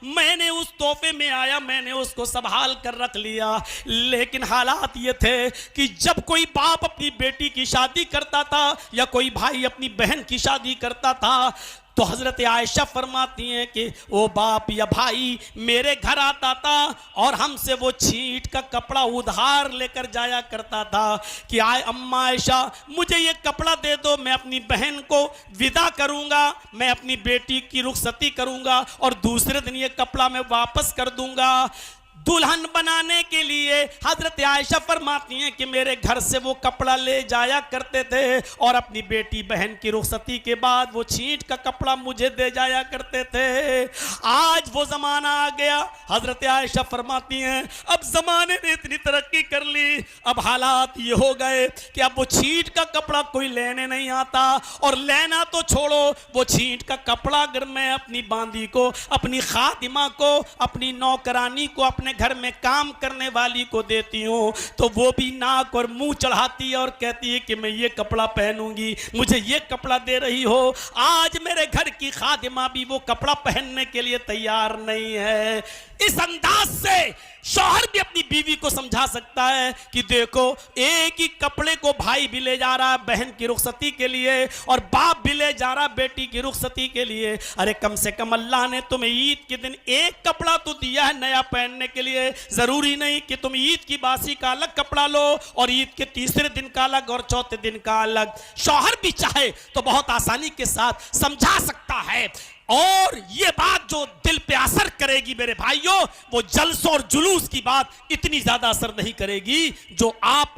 मैंने उस तोहफे में आया, मैंने उसको संभाल कर रख लिया। लेकिन हालात ये थे कि जब कोई बाप अपनी बेटी की शादी करता था या कोई भाई अपनी बहन की शादी करता था तो हजरत आयशा फरमाती हैं कि वो बाप या भाई मेरे घर आता था और हमसे वो छींट का कपड़ा उधार लेकर जाया करता था कि आए अम्मा आयशा मुझे ये कपड़ा दे दो, मैं अपनी बहन को विदा करूंगा, मैं अपनी बेटी की रुखसती करूंगा और दूसरे दिन ये कपड़ा मैं वापस कर दूंगा। दुल्हन बनाने के लिए हजरत आयशा फरमाती हैं कि मेरे घर से वो कपड़ा ले जाया करते थे और अपनी बेटी बहन की रुखसती के बाद वो छींट का कपड़ा मुझे दे जाया करते थे। आज वो जमाना आ गया, हजरत आयशा फरमाती हैं अब जमाने ने इतनी तरक्की कर ली, अब हालात ये हो गए कि अब वो छींट का कपड़ा कोई लेने नहीं आता, और लेना तो छोड़ो, वो छींट का कपड़ा अगर मैं अपनी बांदी को, अपनी खातिमा को, अपनी नौकरानी को, अपने घर में काम करने वाली को देती हूँ तो वो भी नाक और मुंह चढ़ाती है और कहती है कि मैं ये कपड़ा पहनूंगी, मुझे ये कपड़ा दे रही हो। आज मेरे घर की खादिमा भी वो कपड़ा पहनने के लिए तैयार नहीं है। इस अंदाज से शौहर भी अपनी बीवी को समझा सकता है कि देखो एक ही कपड़े को भाई भी ले जा रहा है बहन की रुखसती के लिए और बाप भी ले जा रहा है बेटी की रुखसती के लिए। अरे कम से कम अल्लाह ने तुम्हें ईद के दिन एक कपड़ा तो दिया है नया पहनने के लिए, जरूरी नहीं कि तुम ईद की बासी का अलग कपड़ा लो और ईद के तीसरे दिन का अलग और चौथे दिन का अलग। शौहर भी चाहे तो बहुत आसानी के साथ समझा सकता है, और ये बात जो दिल पे असर करेगी मेरे भाइयों, वो जलसों और जुलूस की बात इतनी ज्यादा असर नहीं करेगी जो आप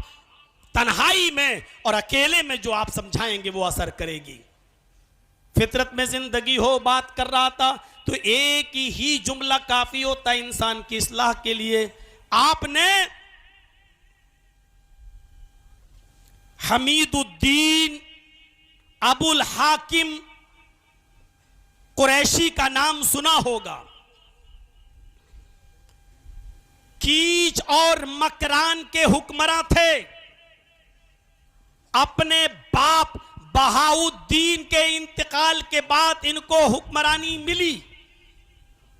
तन्हाई में और अकेले में जो आप समझाएंगे वो असर करेगी। फितरत में जिंदगी हो बात कर रहा था तो एक ही जुमला काफी होता है इंसान की इस्लाह के लिए। आपने हमीदुद्दीन अबुल हाकिम कुरैशी का नाम सुना होगा। कीच और मकरान के हुक्मरान थे। अपने बाप बहाउद्दीन के इंतकाल के बाद इनको हुक्मरानी मिली।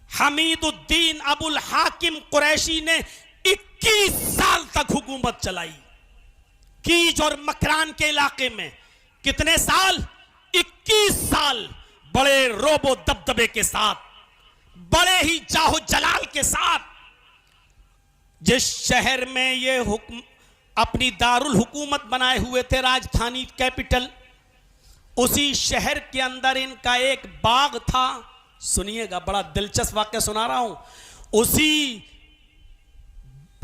हमीदुद्दीन अबुल हाकिम कुरैशी ने 21 साल तक हुकूमत चलाई कीच और मकरान के इलाके में। कितने साल? 21 साल। बड़े रोबो दबदबे के साथ, बड़े ही जाहो जलाल के साथ। जिस शहर में ये हुक्म अपनी दारुल हुकूमत बनाए हुए थे, राजधानी कैपिटल, उसी शहर के अंदर इनका एक बाग था। सुनिएगा, बड़ा दिलचस्प वाक्य सुना रहा हूं। उसी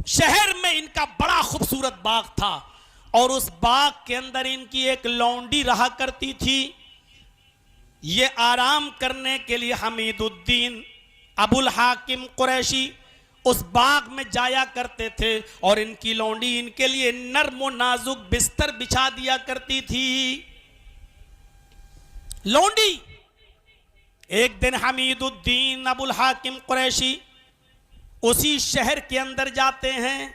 शहर में इनका बड़ा खूबसूरत बाग था और उस बाग के अंदर इनकी एक लौंडी रहा करती थी। ये आराम करने के लिए हमीदुद्दीन अबुल हाकिम कुरैशी उस बाग में जाया करते थे और इनकी लौंडी इनके लिए नर्म और नाजुक बिस्तर बिछा दिया करती थी। लौंडी एक दिन हमीदुद्दीन अबुल हाकिम कुरैशी उसी शहर के अंदर जाते हैं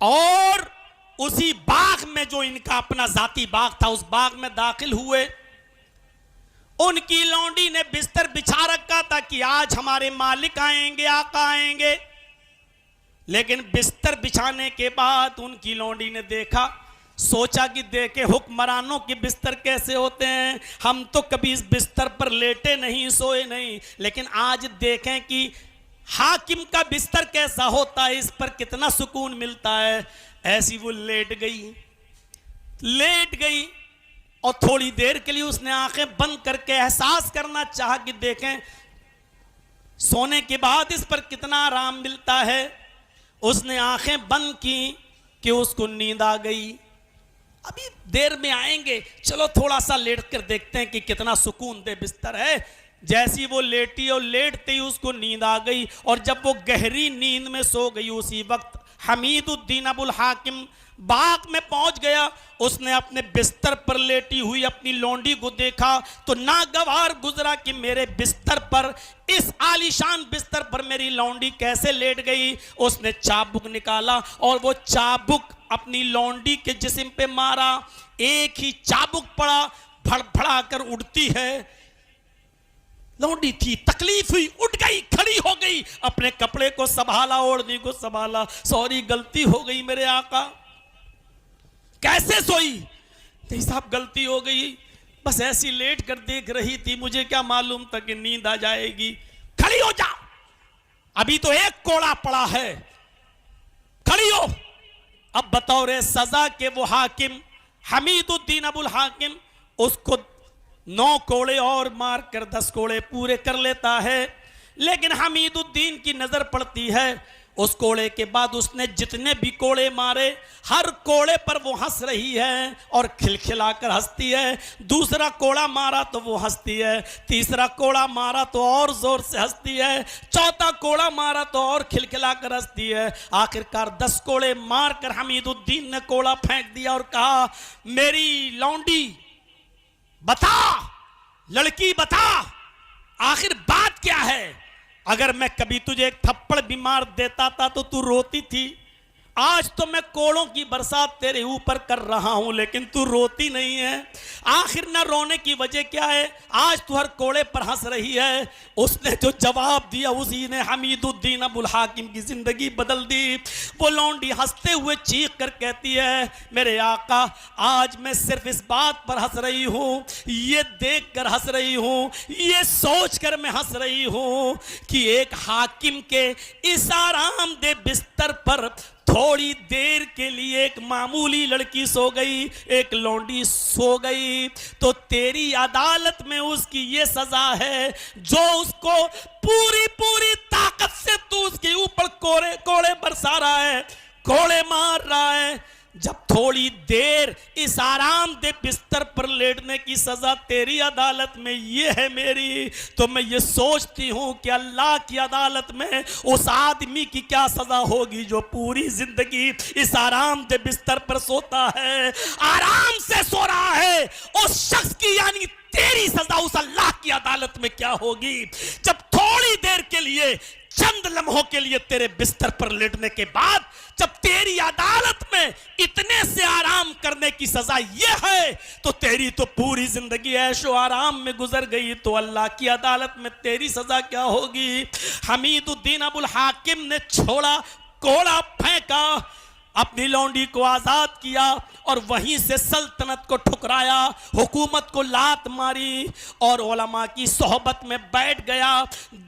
और उसी बाग में, जो इनका अपना जाती बाग था, उस बाग में दाखिल हुए। उनकी लौंडी ने बिस्तर बिछा रखा था कि आज हमारे मालिक आएंगे, आका आएंगे। लेकिन बिस्तर बिछाने के बाद उनकी लौंडी ने देखा, सोचा कि देखे हुक्मरानों के बिस्तर कैसे होते हैं, हम तो कभी इस बिस्तर पर लेटे नहीं, सोए नहीं, लेकिन आज देखें कि हाकिम का बिस्तर कैसा होता है, इस पर कितना सुकून मिलता है। ऐसी वो लेट गई और थोड़ी देर के लिए उसने आंखें बंद करके एहसास करना चाहा कि देखें सोने के बाद इस पर कितना आराम मिलता है। उसने आंखें बंद की कि उसको नींद आ गई। अभी देर में आएंगे, चलो थोड़ा सा लेट कर देखते हैं कि कितना सुकून दे बिस्तर है। जैसी वो लेटी और लेटते ही उसको नींद आ गई और जब वो गहरी नींद में सो गई, उसी वक्त हमीदुद्दीन अबुल हाकिम बाग में पहुंच गया। उसने अपने बिस्तर पर लेटी हुई अपनी लौंडी को देखा तो नागवार गुजरा कि मेरे बिस्तर पर, इस आलीशान बिस्तर पर मेरी लौंडी कैसे लेट गई। उसने चाबुक निकाला और वो चाबुक अपनी लौंडी के जिस्म पे मारा। एक ही चाबुक पड़ा, भड़भड़ा कर उड़ती है। लौंडी थी, तकलीफ हुई, उठ गई, खड़ी हो गई, अपने कपड़े को संभाला, ओढ़नी को संभाला। सॉरी, गलती हो गई मेरे आका। कैसे सोई? नहीं साहब, गलती हो गई, बस ऐसी लेट कर देख रही थी, मुझे क्या मालूम था कि नींद आ जाएगी। खड़ी हो जा, अभी तो एक कोड़ा पड़ा है, खड़ी हो। अब बतौर सजा के वो हाकिम हमीदुद्दीन अबुल हाकिम उसको 9 कोड़े और मार कर 10 कोड़े पूरे कर लेता है। लेकिन हमीदुद्दीन की नजर पड़ती है उस कोड़े के बाद उसने जितने भी कोड़े मारे, हर कोड़े पर वो हंस रही है और खिलखिलाकर हंसती है। दूसरा कोड़ा मारा तो वो हंसती है, तीसरा कोड़ा मारा तो और जोर से हंसती है, चौथा कोड़ा मारा तो और खिलखिलाकर हंसती है। आखिरकार 10 कोड़े मारकर हमीदुद्दीन ने कोड़ा फेंक दिया और कहा, मेरी लौंडी बता, लड़की बता, आखिर बात क्या है? अगर मैं कभी तुझे एक थप्पड़ भी मार देता था तो तू रोती थी। आज तो मैं कोड़ों की बरसात तेरे ऊपर कर रहा हूं लेकिन तू रोती नहीं है। आखिर ना रोने की वजह क्या है? आज तू हर कोड़े पर हंस रही है। उसने जो जवाब दिया उसी ने हमीदुद्दीन अबुल हाकिम की जिंदगी बदल दी। वो लौंडी हंसते हुए चीख कर कहती है, मेरे आका, आज मैं सिर्फ इस बात पर हंस रही हूं, ये देख कर हंस रही हूं, ये सोच कर मैं हंस रही हूं कि एक हाकिम के इस आरामदेह बिस्तर पर थोड़ी देर के लिए एक मामूली लड़की सो गई, एक लौंडी सो गई, तो तेरी अदालत में उसकी ये सजा है जो उसको पूरी पूरी ताकत से तू उसके ऊपर कोड़े बरसा रहा है, कोड़े मार रहा है। जब थोड़ी देर इस आरामदेह बिस्तर पर लेटने की सजा तेरी अदालत में ये है मेरी, तो मैं ये सोचती हूं कि अल्लाह की अदालत में उस आदमी की क्या सजा होगी जो पूरी जिंदगी इस आरामदेह बिस्तर पर सोता है, आराम से सो रहा है। उस शख्स की यानी तेरी सजा उस अल्लाह की अदालत में क्या होगी जब थोड़ी देर के लिए, चंद लम्हों के लिए तेरे बिस्तर पर लेटने के बाद जब तेरी अदालत में इतने से आराम करने की सजा ये है, तो तेरी तो पूरी जिंदगी ऐशो आराम में गुजर गई, तो अल्लाह की अदालत में तेरी सजा क्या होगी? हमीदुद्दीन अबुल हाकिम ने छोड़ा, कोड़ा फेंका, अपनी लौंडी को आजाद किया और वहीं से सल्तनत को ठुकराया, हुकूमत को लात मारी और उलमा की सोहबत में बैठ गया।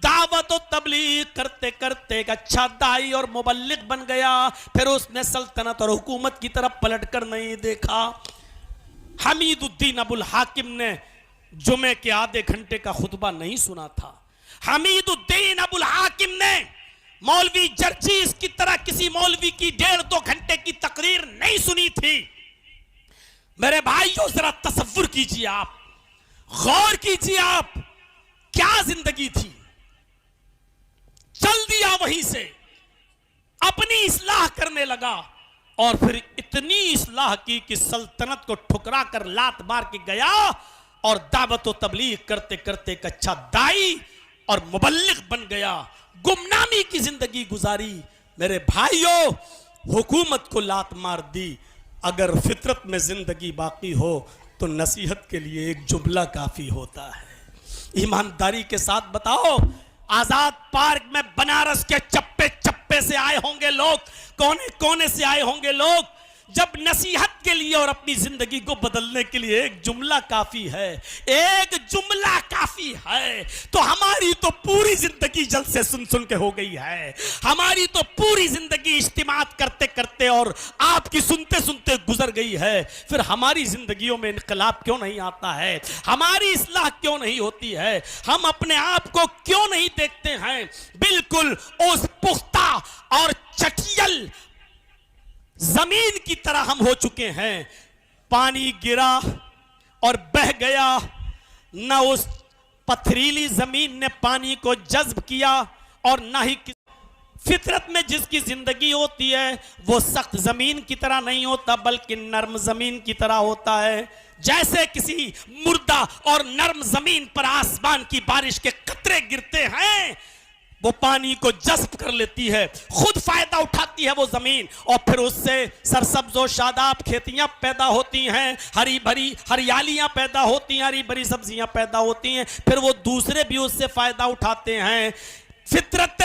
दावत और तबलीग करते करते एक अच्छा दाई और मुबल्लिग बन गया। फिर उसने सल्तनत और हुकूमत की तरफ पलटकर नहीं देखा। हमीदुद्दीन अबुल हाकिम ने जुमे के आधे घंटे का खुतबा नहीं सुना था। हमीदुद्दीन अबुल हाकिम ने मौलवी जर्जीस की तरह किसी मौलवी की 1.5-2 घंटे की तकरीर नहीं सुनी थी। मेरे भाइयों, जरा तसव्वुर कीजिए, आप गौर कीजिए, आप क्या जिंदगी थी। चल दिया वहीं से, अपनी इस्लाह करने लगा और फिर इतनी इस्लाह की कि सल्तनत को ठुकरा कर लात मार के गया और दावत व तबलीग करते करते एक अच्छा दाई और मुबल्लिग बन गया। गुमनामी की जिंदगी गुजारी। मेरे भाइयों, हुकूमत को लात मार दी। अगर फितरत में जिंदगी बाकी हो तो नसीहत के लिए एक जुमला काफी होता है। ईमानदारी के साथ बताओ, आजाद पार्क में बनारस के चप्पे चप्पे से आए होंगे लोग, कोने कोने से आए होंगे लोग। जब नसीहत के लिए और अपनी जिंदगी को बदलने के लिए एक जुमला काफी है, एक जुमला काफी है, तो हमारी तो पूरी जिंदगी जलसे सुन सुन के हो गई है। हमारी तो पूरी जिंदगी इज्तिमात करते करते और आपकी सुनते सुनते गुजर गई है। फिर हमारी जिंदगियों में इनकलाब क्यों नहीं आता है? हमारी इस्लाह क्यों नहीं होती है? हम अपने आप को क्यों नहीं देखते हैं बिल्कुल उस पुख्ता और चटियल जमीन की तरह हम हो चुके हैं। पानी गिरा और बह गया, न उस पथरीली जमीन ने पानी को जज्ब किया और न ही फितरत में जिसकी जिंदगी होती है वो सख्त जमीन की तरह नहीं होता बल्कि नर्म जमीन की तरह होता है। जैसे किसी मुर्दा और नर्म जमीन पर आसमान की बारिश के कतरे गिरते हैं, वो पानी को जज्ब कर लेती है, खुद फायदा उठाती है वो जमीन, और फिर उससे सरसब्ज और शादाब खेतियां पैदा होती हैं, हरी भरी हरियालियां पैदा होती हैं, हरी भरी सब्जियां पैदा होती हैं, फिर वो दूसरे भी उससे फायदा उठाते हैं। फितरत,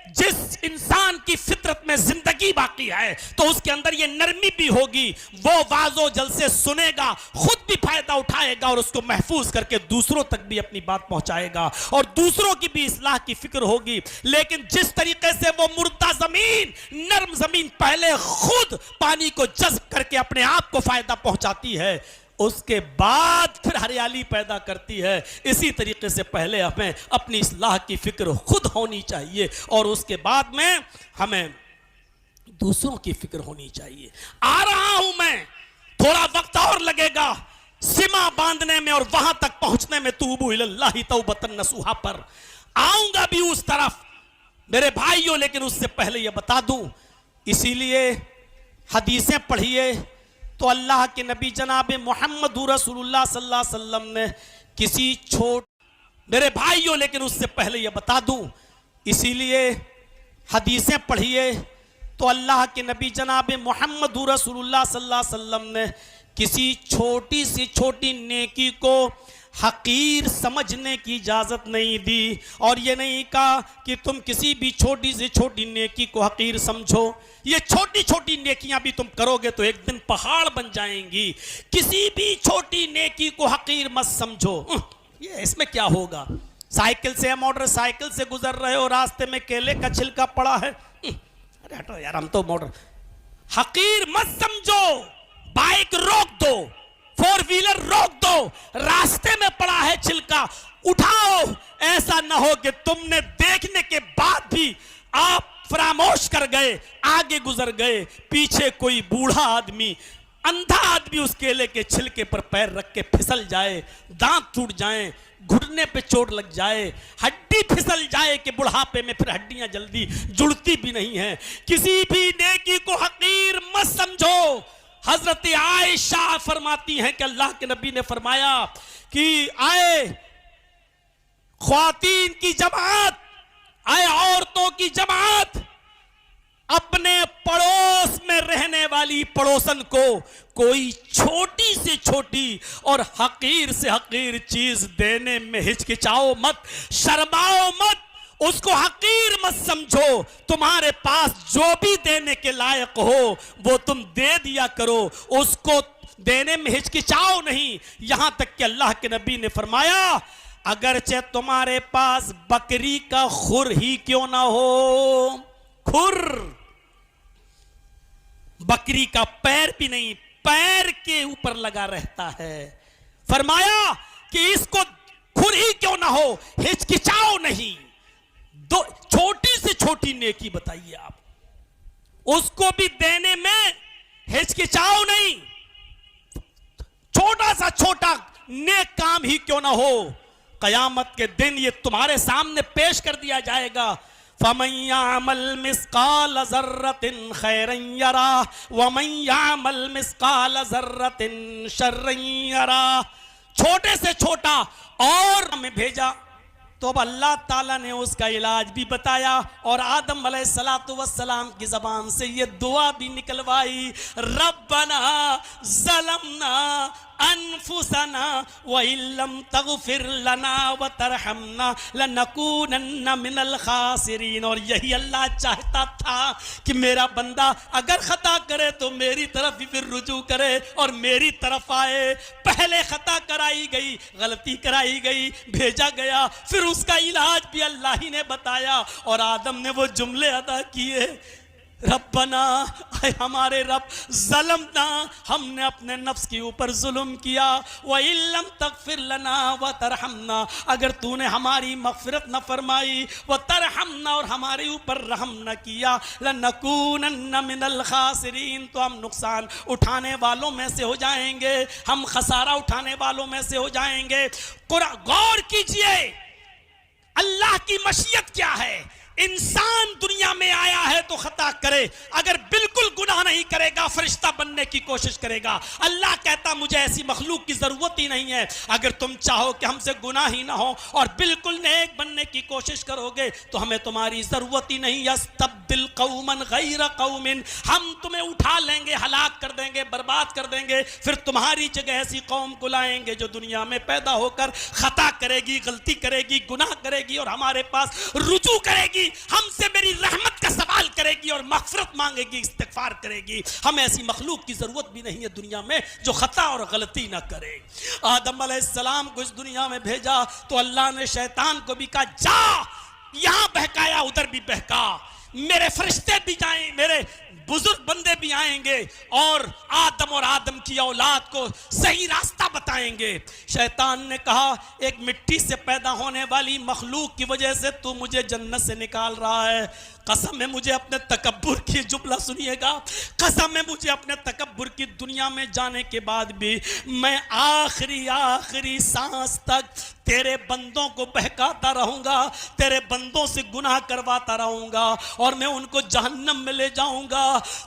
जिस इंसान की फितरत में जिंदगी बाकी है तो उसके अंदर ये नरमी भी होगी, वो वाजो जल से सुनेगा, खुद भी फायदा उठाएगा और उसको महफूज करके दूसरों तक भी अपनी बात पहुंचाएगा और दूसरों की भी इस्लाह की फिक्र होगी। लेकिन जिस तरीके से वो मुर्दा जमीन, नर्म जमीन पहले खुद पानी को जज्ब करके अपने आप को फायदा पहुंचाती है, उसके बाद फिर हरियाली पैदा करती है, इसी तरीके से पहले हमें अपनी इस्लाह की फिक्र खुद होनी चाहिए और उसके बाद में हमें दूसरों की फिक्र होनी चाहिए। आ रहा हूं मैं, थोड़ा वक्त और लगेगा सीमा बांधने में और वहां तक पहुंचने में, तूबू इलल्लाहि तौबतन नसूहा पर आऊंगा भी उस तरफ मेरे भाइयों। लेकिन उससे पहले यह बता दूं, इसीलिए हदीसें पढ़िए तो अल्लाह के नबी जनाब मोहम्मद रसूलुल्लाह सल्लल्लाहु अलैहि वसल्लम ने किसी मेरे भाइयों, लेकिन उससे पहले यह बता दूं, इसीलिए हदीसें पढ़िए तो अल्लाह के नबी जनाब मोहम्मद रसूलुल्लाह सल्लल्लाहु अलैहि वसल्लम ने किसी छोटी सी छोटी नेकी को हकीर समझने की इजाजत नहीं दी और ये नहीं कहा कि तुम किसी भी छोटी से छोटी नेकी को हकीर समझो। ये छोटी छोटी नेकियां भी तुम करोगे तो एक दिन पहाड़ बन जाएंगी। किसी भी छोटी नेकी को हकीर मत समझो। ये इसमें क्या होगा? साइकिल से, मोटरसाइकिल से गुजर रहे हो, रास्ते में केले का छिलका पड़ा है, अरे हटो यार, हम तो मोटर, हकीर मत समझो। बाइक रोक दो, फोर व्हीलर रोक दो, रास्ते में पड़ा है छिलका, उठाओ। ऐसा ना हो कि तुमने देखने के बाद भी आप फरामोश कर गए, आगे गुजर गए, पीछे कोई बूढ़ा आदमी, अंधा आदमी उस केले के छिलके पर पैर रख के फिसल जाए, दांत टूट जाए, घुटने पे चोट लग जाए, हड्डी फिसल जाए कि बुढ़ापे में फिर हड्डियां जल्दी जुड़ती भी नहीं है। किसी भी नेकी को हकीर मत समझो। हजरत आयशा फरमाती हैं कि अल्लाह के नबी ने फरमाया कि आए ख्वातीन की जमात, आए औरतों की जमात, अपने पड़ोस में रहने वाली पड़ोसन को कोई छोटी से छोटी और हकीर से हकीर चीज देने में हिचकिचाओ मत, शर्माओ मत, उसको हकीर मत समझो। तुम्हारे पास जो भी देने के लायक हो वो तुम दे दिया करो, उसको देने में हिचकिचाओ नहीं। यहां तक कि अल्लाह के नबी ने फरमाया अगरचे तुम्हारे पास बकरी का खुर ही क्यों ना हो, खुर, बकरी का पैर भी नहीं, पैर के ऊपर लगा रहता है, फरमाया कि इसको खुर ही क्यों ना हो, हिचकिचाओ नहीं। दो छोटी से छोटी नेकी बताइए आप, उसको भी देने में हिचकिचाओ नहीं। छोटा सा छोटा नेक काम ही क्यों ना हो, कयामत के दिन ये तुम्हारे सामने पेश कर दिया जाएगा। फमन यामल मिस्काल ज़र्रतिन खैरन यरा वमन यामल मिस्काल ज़र्रतिन शर्रन यरा। छोटे से छोटा और हमें भेजा तो अब अल्लाह ताला ने उसका इलाज भी बताया और आदम अलैहिस्सलातु वस्सलाम की ज़बान से ये दुआ भी निकलवाई, रब्बना ज़लमना अनफुसना व इल्लम तगफिर लना व तरहमना लनकूनन्ना मिनल खासिरीन। और यही अल्लाह चाहता था कि मेरा बंदा अगर खता करे तो मेरी तरफ ही फिर रुजू करे और मेरी तरफ आए। पहले खता कराई गई, गलती कराई गई, भेजा गया, फिर उसका इलाज भी अल्लाह ही ने बताया और आदम ने वो जुमले अदा किए, रब्बना, हमारे रब, ज़लमना, हमने अपने नफ्स के ऊपर जुल्म किया, व इल्लम तगफिर लना व तरहमना, अगर तूने हमारी मग़फ़िरत न फरमाई, व तरहमना, और हमारे ऊपर रहम न किया, लनकूनन्ना मिनल खासिरीन, तो हम नुकसान उठाने वालों में से हो जाएंगे, हम खसारा उठाने वालों में से हो जाएंगे। गौर कीजिए अल्लाह की मशीयत क्या है। इंसान दुनिया में आया है तो खता करे, अगर बिल्कुल गुनाह नहीं करेगा फरिश्ता बनने की कोशिश करेगा। अल्लाह कहता मुझे ऐसी मखलूक की जरूरत ही नहीं है। अगर तुम चाहो कि हमसे गुनाह ही ना हो और बिल्कुल नेक बनने की कोशिश करोगे तो हमें तुम्हारी जरूरत ही नहीं। यस्तब्दिल कौमन गैर कौमिन, हम तुम्हें उठा लेंगे, हलाक कर देंगे, बर्बाद कर देंगे, फिर तुम्हारी जगह ऐसी कौम को लाएंगे जो दुनिया में पैदा होकर खता करेगी, गलती करेगी, गुनाह करेगी और हमारे पास रुजू करेगी, हमसे मेरी रहमत का सवाल करेगी और मगफिरत मांगेगी, इस्तिगफार करेगी। हमें ऐसी मखलूक की जरूरत भी नहीं है दुनिया में जो खता और गलती ना करे। आदम अलैहिस्सलाम को इस दुनिया में भेजा तो अल्लाह ने शैतान को भी कहा जा, यहां बहकाया उधर भी बहका, मेरे फरिश्ते भी जाएं, मेरे बुजुर्ग बंदे भी आएंगे और आदम की औलाद को सही रास्ता बताएंगे। शैतान ने कहा एक मिट्टी से पैदा होने वाली मखलूक की वजह से तू मुझे जन्नत से निकाल रहा है, कसम है मुझे अपने तकब्बुर की, जुमला सुनिएगा, कसम है मुझे अपने तकब्बुर की, दुनिया में जाने के बाद भी मैं आखिरी सांस तक तेरे बंदों को बहकाता रहूंगा, तेरे बंदों से गुनाह करवाता रहूंगा और मैं उनको जहन्नम में ले जाऊंगा।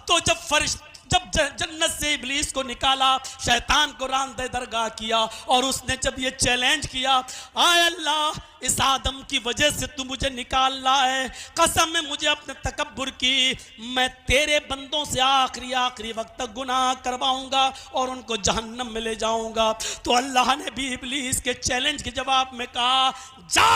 तो जब जन्नत से इब्लीस को निकाला, शैतान को रांदे दरगाह किया और उसने जब ये चैलेंज किया, आय अल्लाह इस आदम की वजह से तू मुझे निकाल रहा है, कसम है मुझे अपने तकब्बुर की, मैं तेरे बंदों से आखिरी वक्त तक गुनाह करवाऊंगा और उनको जहन्नम में ले जाऊंगा। तो अल्लाह ने भी इब्लीस के चैलेंज के जवाब में कहा जा,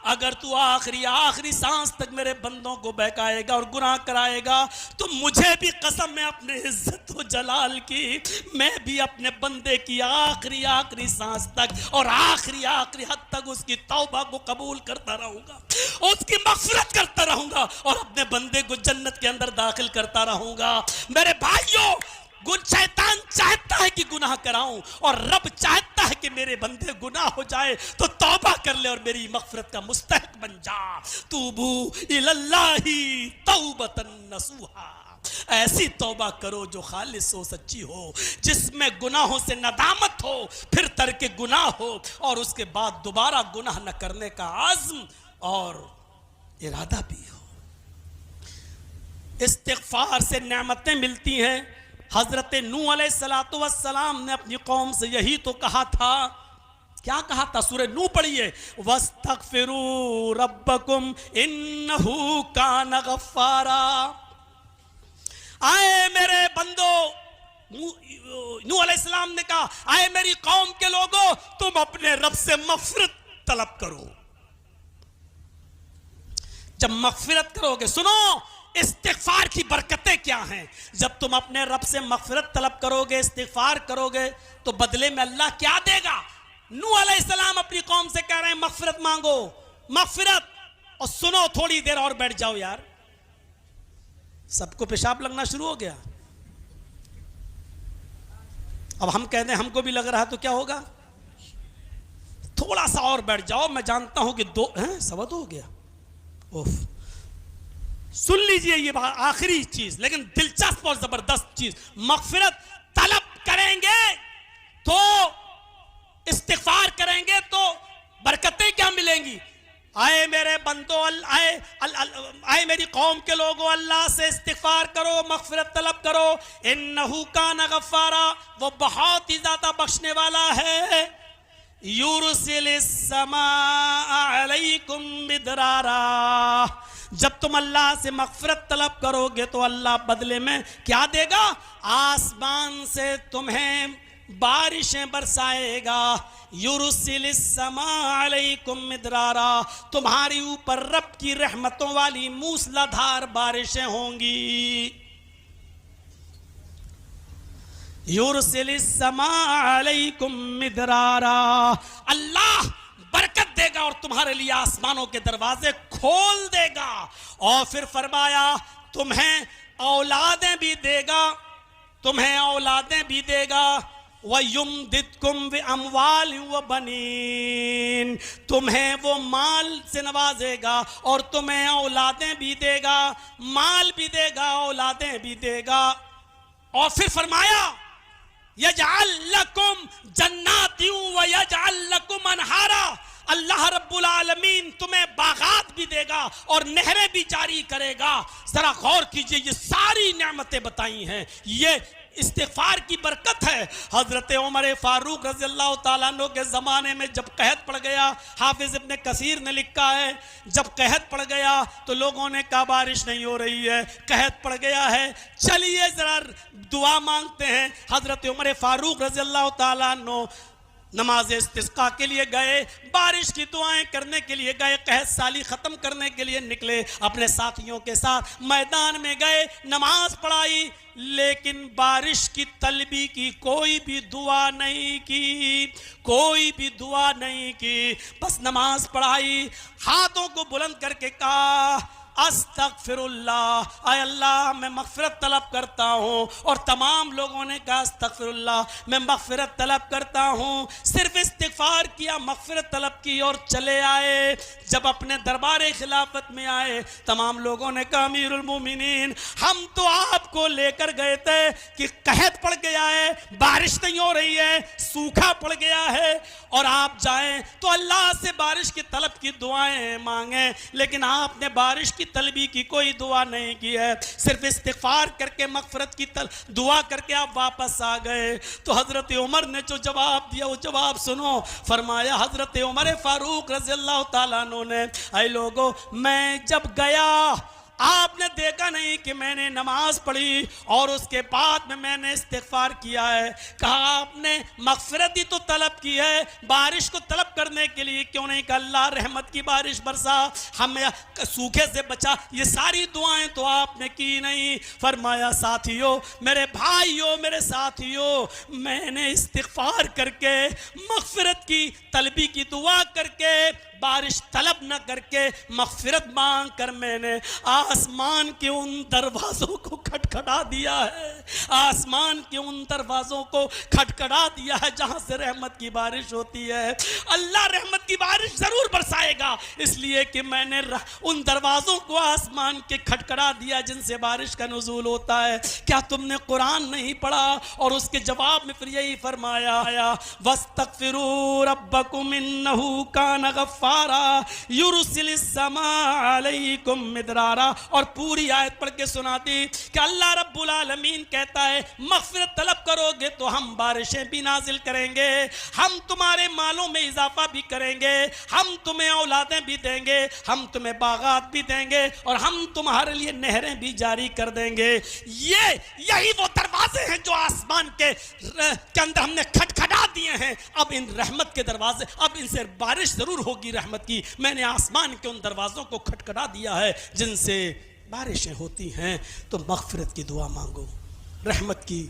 अगर तू आखिरी सांस तक मेरे बंदों को बहकाएगा और गुनाह कराएगा तो मुझे भी कसम है अपने इज्जत व जलाल की, मैं भी अपने बंदे की आखिरी सांस तक और आखिरी हद तक उसकी तौबा को कबूल करता रहूंगा, उसकी मगफिरत करता रहूंगा और अपने बंदे को जन्नत के अंदर दाखिल करता रहूंगा। मेरे भाइयों, शैतान चाहता है कि गुनाह कराऊं और रब चाहता है कि मेरे बंदे गुनाह हो जाए तो तौबा कर ले और मेरी मगफिरत का मुस्तहिक बन जा। तूबू इलल्लाही तौबतन नसूहा, ऐसी तौबा करो जो खालिस हो, सच्ची हो, जिसमें गुनाहों से नदामत हो, फिर तर्क गुनाह हो और उसके बाद दोबारा गुनाह न करने का आज़्म और इरादा भी हो। इस्तिग़फ़ार से नेमतें मिलती हैं। हजरत नूह अलैहिस्सलातु वस्सलाम ने अपनी कौम से यही तो कहा था। क्या कहा था? सूरह नूह पढ़िए, वस्तगफिरू रब्बकुम इन्नहु कान गफ्फारा। आए मेरे बंदो, नूह अलैहिस्सलाम ने कहा, आए मेरी कौम के लोगों, तुम अपने रब से मगफिरत तलब करो। जब मगफिरत करोगे, सुनो इस्तिग़फ़ार की बरकतें क्या हैं। जब तुम अपने रब से मगफिरत तलब करोगे, इस्तिग़फ़ार करोगे तो बदले में अल्लाह क्या देगा? नूह अलैहिस्सलाम अपनी कौम से कह रहे हैं मगफिरत मांगो, मगफिरत। और सुनो, थोड़ी देर और बैठ जाओ यार, सबको पेशाब लगना शुरू हो गया। अब हम कह दें हमको भी लग रहा है तो क्या होगा? थोड़ा सा और बैठ जाओ, मैं जानता हूं कि सवा दो हो गया। ओफ, सुन लीजिए ये आखिरी चीज, लेकिन दिलचस्प और जबरदस्त चीज। मगफिरत तलब करेंगे तो, इस्तिग़फ़ार करेंगे तो बरकतें क्या मिलेंगी? आए मेरे बंदो, आए मेरी कौम के लोगों, अल्लाह से इस्तिग़फ़ार करो, मगफिरत तलब करो। इन्नहु कान गफ्फारा, वो बहुत ही ज्यादा बख्शने वाला है। युरसिलिस समाअ अलैकुम मिदरारा, जब तुम अल्लाह से मगफिरत तलब करोगे तो अल्लाह बदले में क्या देगा? आसमान से तुम्हें बारिशें बरसाएगा। युरसिलिस समाअ अलैकुम मिदरारा, तुम्हारी ऊपर रब की रहमतों वाली मूसलाधार बारिशें होंगी। युरसिलिस समाअ अलैकुम मिदरारा, अल्लाह बरकत देगा और तुम्हारे लिए आसमानों के दरवाजे खोल देगा। और फिर फरमाया तुम्हें औलादें भी देगा, तुम्हें औलादें भी देगा। वयुमदिदकुम बिअमवाल व बनीन, तुम्हें वो माल से नवाजेगा और तुम्हें औलादें भी देगा, माल भी देगा, औलादें भी देगा। और फिर फरमाया यजअल लकुम जन्नातिन व यजअल लकुम अनहारा, अल्लाह रब्बुल आलमीन तुम्हें बागात भी देगा और नहरें भी जारी करेगा। जरा गौर कीजिए, ये सारी नेमतें बताई हैं, ये इस्तिग़फ़ार की बरकत है। हजरत उमर फारूक रज़ी अल्लाह ताला अन्हु के ज़माने में जब कहत पड़ गया, हाफिज़ इब्न कसीर ने लिखा है, जब कहत पड़ गया तो लोगों ने कहा बारिश नहीं हो रही है, कहत पड़ गया है, चलिए जरा दुआ मांगते हैं। हजरत उमर फारूक रज़ी अल्लाह ताला अन्हु नमाज इस्तिस्का के लिए गए, बारिश की दुआएं करने के लिए गए, कहत साली ख़त्म करने के लिए निकले, अपने साथियों के साथ मैदान में गए, नमाज पढ़ाई, लेकिन बारिश की तलबी की, कोई भी दुआ नहीं की, कोई भी दुआ नहीं की, बस नमाज पढ़ाई, हाथों को बुलंद करके कहा अस्तगफिरुल्लाह, आय अल्लाह मैं मग़फ़िरत तलब करता हूँ। और तमाम लोगों ने कहा अस्तगफिरुल्लाह, मैं मग़फ़िरत तलब करता हूँ। सिर्फ इस्तिग़फ़ार किया, मग़फ़िरत तलब की और चले आए। जब अपने दरबार खिलाफत में आए, तमाम लोगों ने कहा अमीरुल मोमिनीन, हम तो आपको लेकर गए थे कि कहत पड़ गया है, बारिश नहीं हो रही है, सूखा पड़ गया है, और आप जाएं तो अल्लाह से बारिश की तलब की दुआएं मांगें, लेकिन आपने बारिश की तलबी की कोई दुआ नहीं की है, सिर्फ इस्तिग़फ़ार करके मग़फ़िरत की दुआ करके आप वापस आ गए। तो हज़रत उमर ने जो जवाब दिया वो जवाब सुनो। फरमाया हज़रत उमर फारूक रज़ी अल्लाह ताला अन्हु ने, ऐ लोगो, मैं जब गया आपने देखा नहीं कि मैंने नमाज पढ़ी और उसके बाद में मैंने इस्तिग़फ़ार किया है। कहा आपने मग़फ़िरत ही तो तलब की है, बारिश को तलब करने के लिए क्यों नहीं कहा अल्लाह रहमत की बारिश बरसा, हमें सूखे से बचा, ये सारी दुआएं तो आपने की नहीं। फरमाया साथियों, मेरे भाइयों, मेरे साथियों, मैंने इस्तिग़फ़ार करके, मग़फ़िरत की तलबी की दुआ करके, बारिश तलब न करके, मग़फ़िरत मांग कर मैंने आसमान के उन दरवाज़ों को खटखटा दिया है, आसमान के उन दरवाज़ों को खटखटा दिया है जहाँ से रहमत की बारिश होती है। अल्लाह रहमत की बारिश ज़रूर बरसाएगा, इसलिए कि मैंने उन दरवाज़ों को आसमान के खटखटा दिया जिनसे बारिश का नुज़ूल होता है। क्या तुमने कुरान नहीं पढ़ा? और उसके जवाब में फिर यही फरमाया, वस्तग़फ़िरू रब्बकुम इन्नहु कान गफ़्फ़ारा युरसिलिस समा अलैकुम मिदरारा। और पूरी आयत पढ़ के सुना दी कि अल्लाह रब्बुल आलमीन कहता है मग़फ़िरत तलब करोगे तो हम बारिशें भी नाजिल करेंगे, हम तुम्हारे मालों में इजाफा भी करेंगे, हम तुम्हें औलादें भी देंगे, हम तुम्हें बागात भी देंगे, और हम तुम्हारे लिए नहरें भी जारी कर देंगे। यही वो दरवाजे हैं जो आसमान के अंदर हमने खटखटा दिए हैं। अब इन रहमत के दरवाजे, अब इनसे बारिश जरूर होगी रहमत की। मैंने आसमान के उन दरवाजों को खटखटा दिया है जिनसे बारिशें होती हैं। तो मग़फ़िरत की दुआ मांगो, रहमत की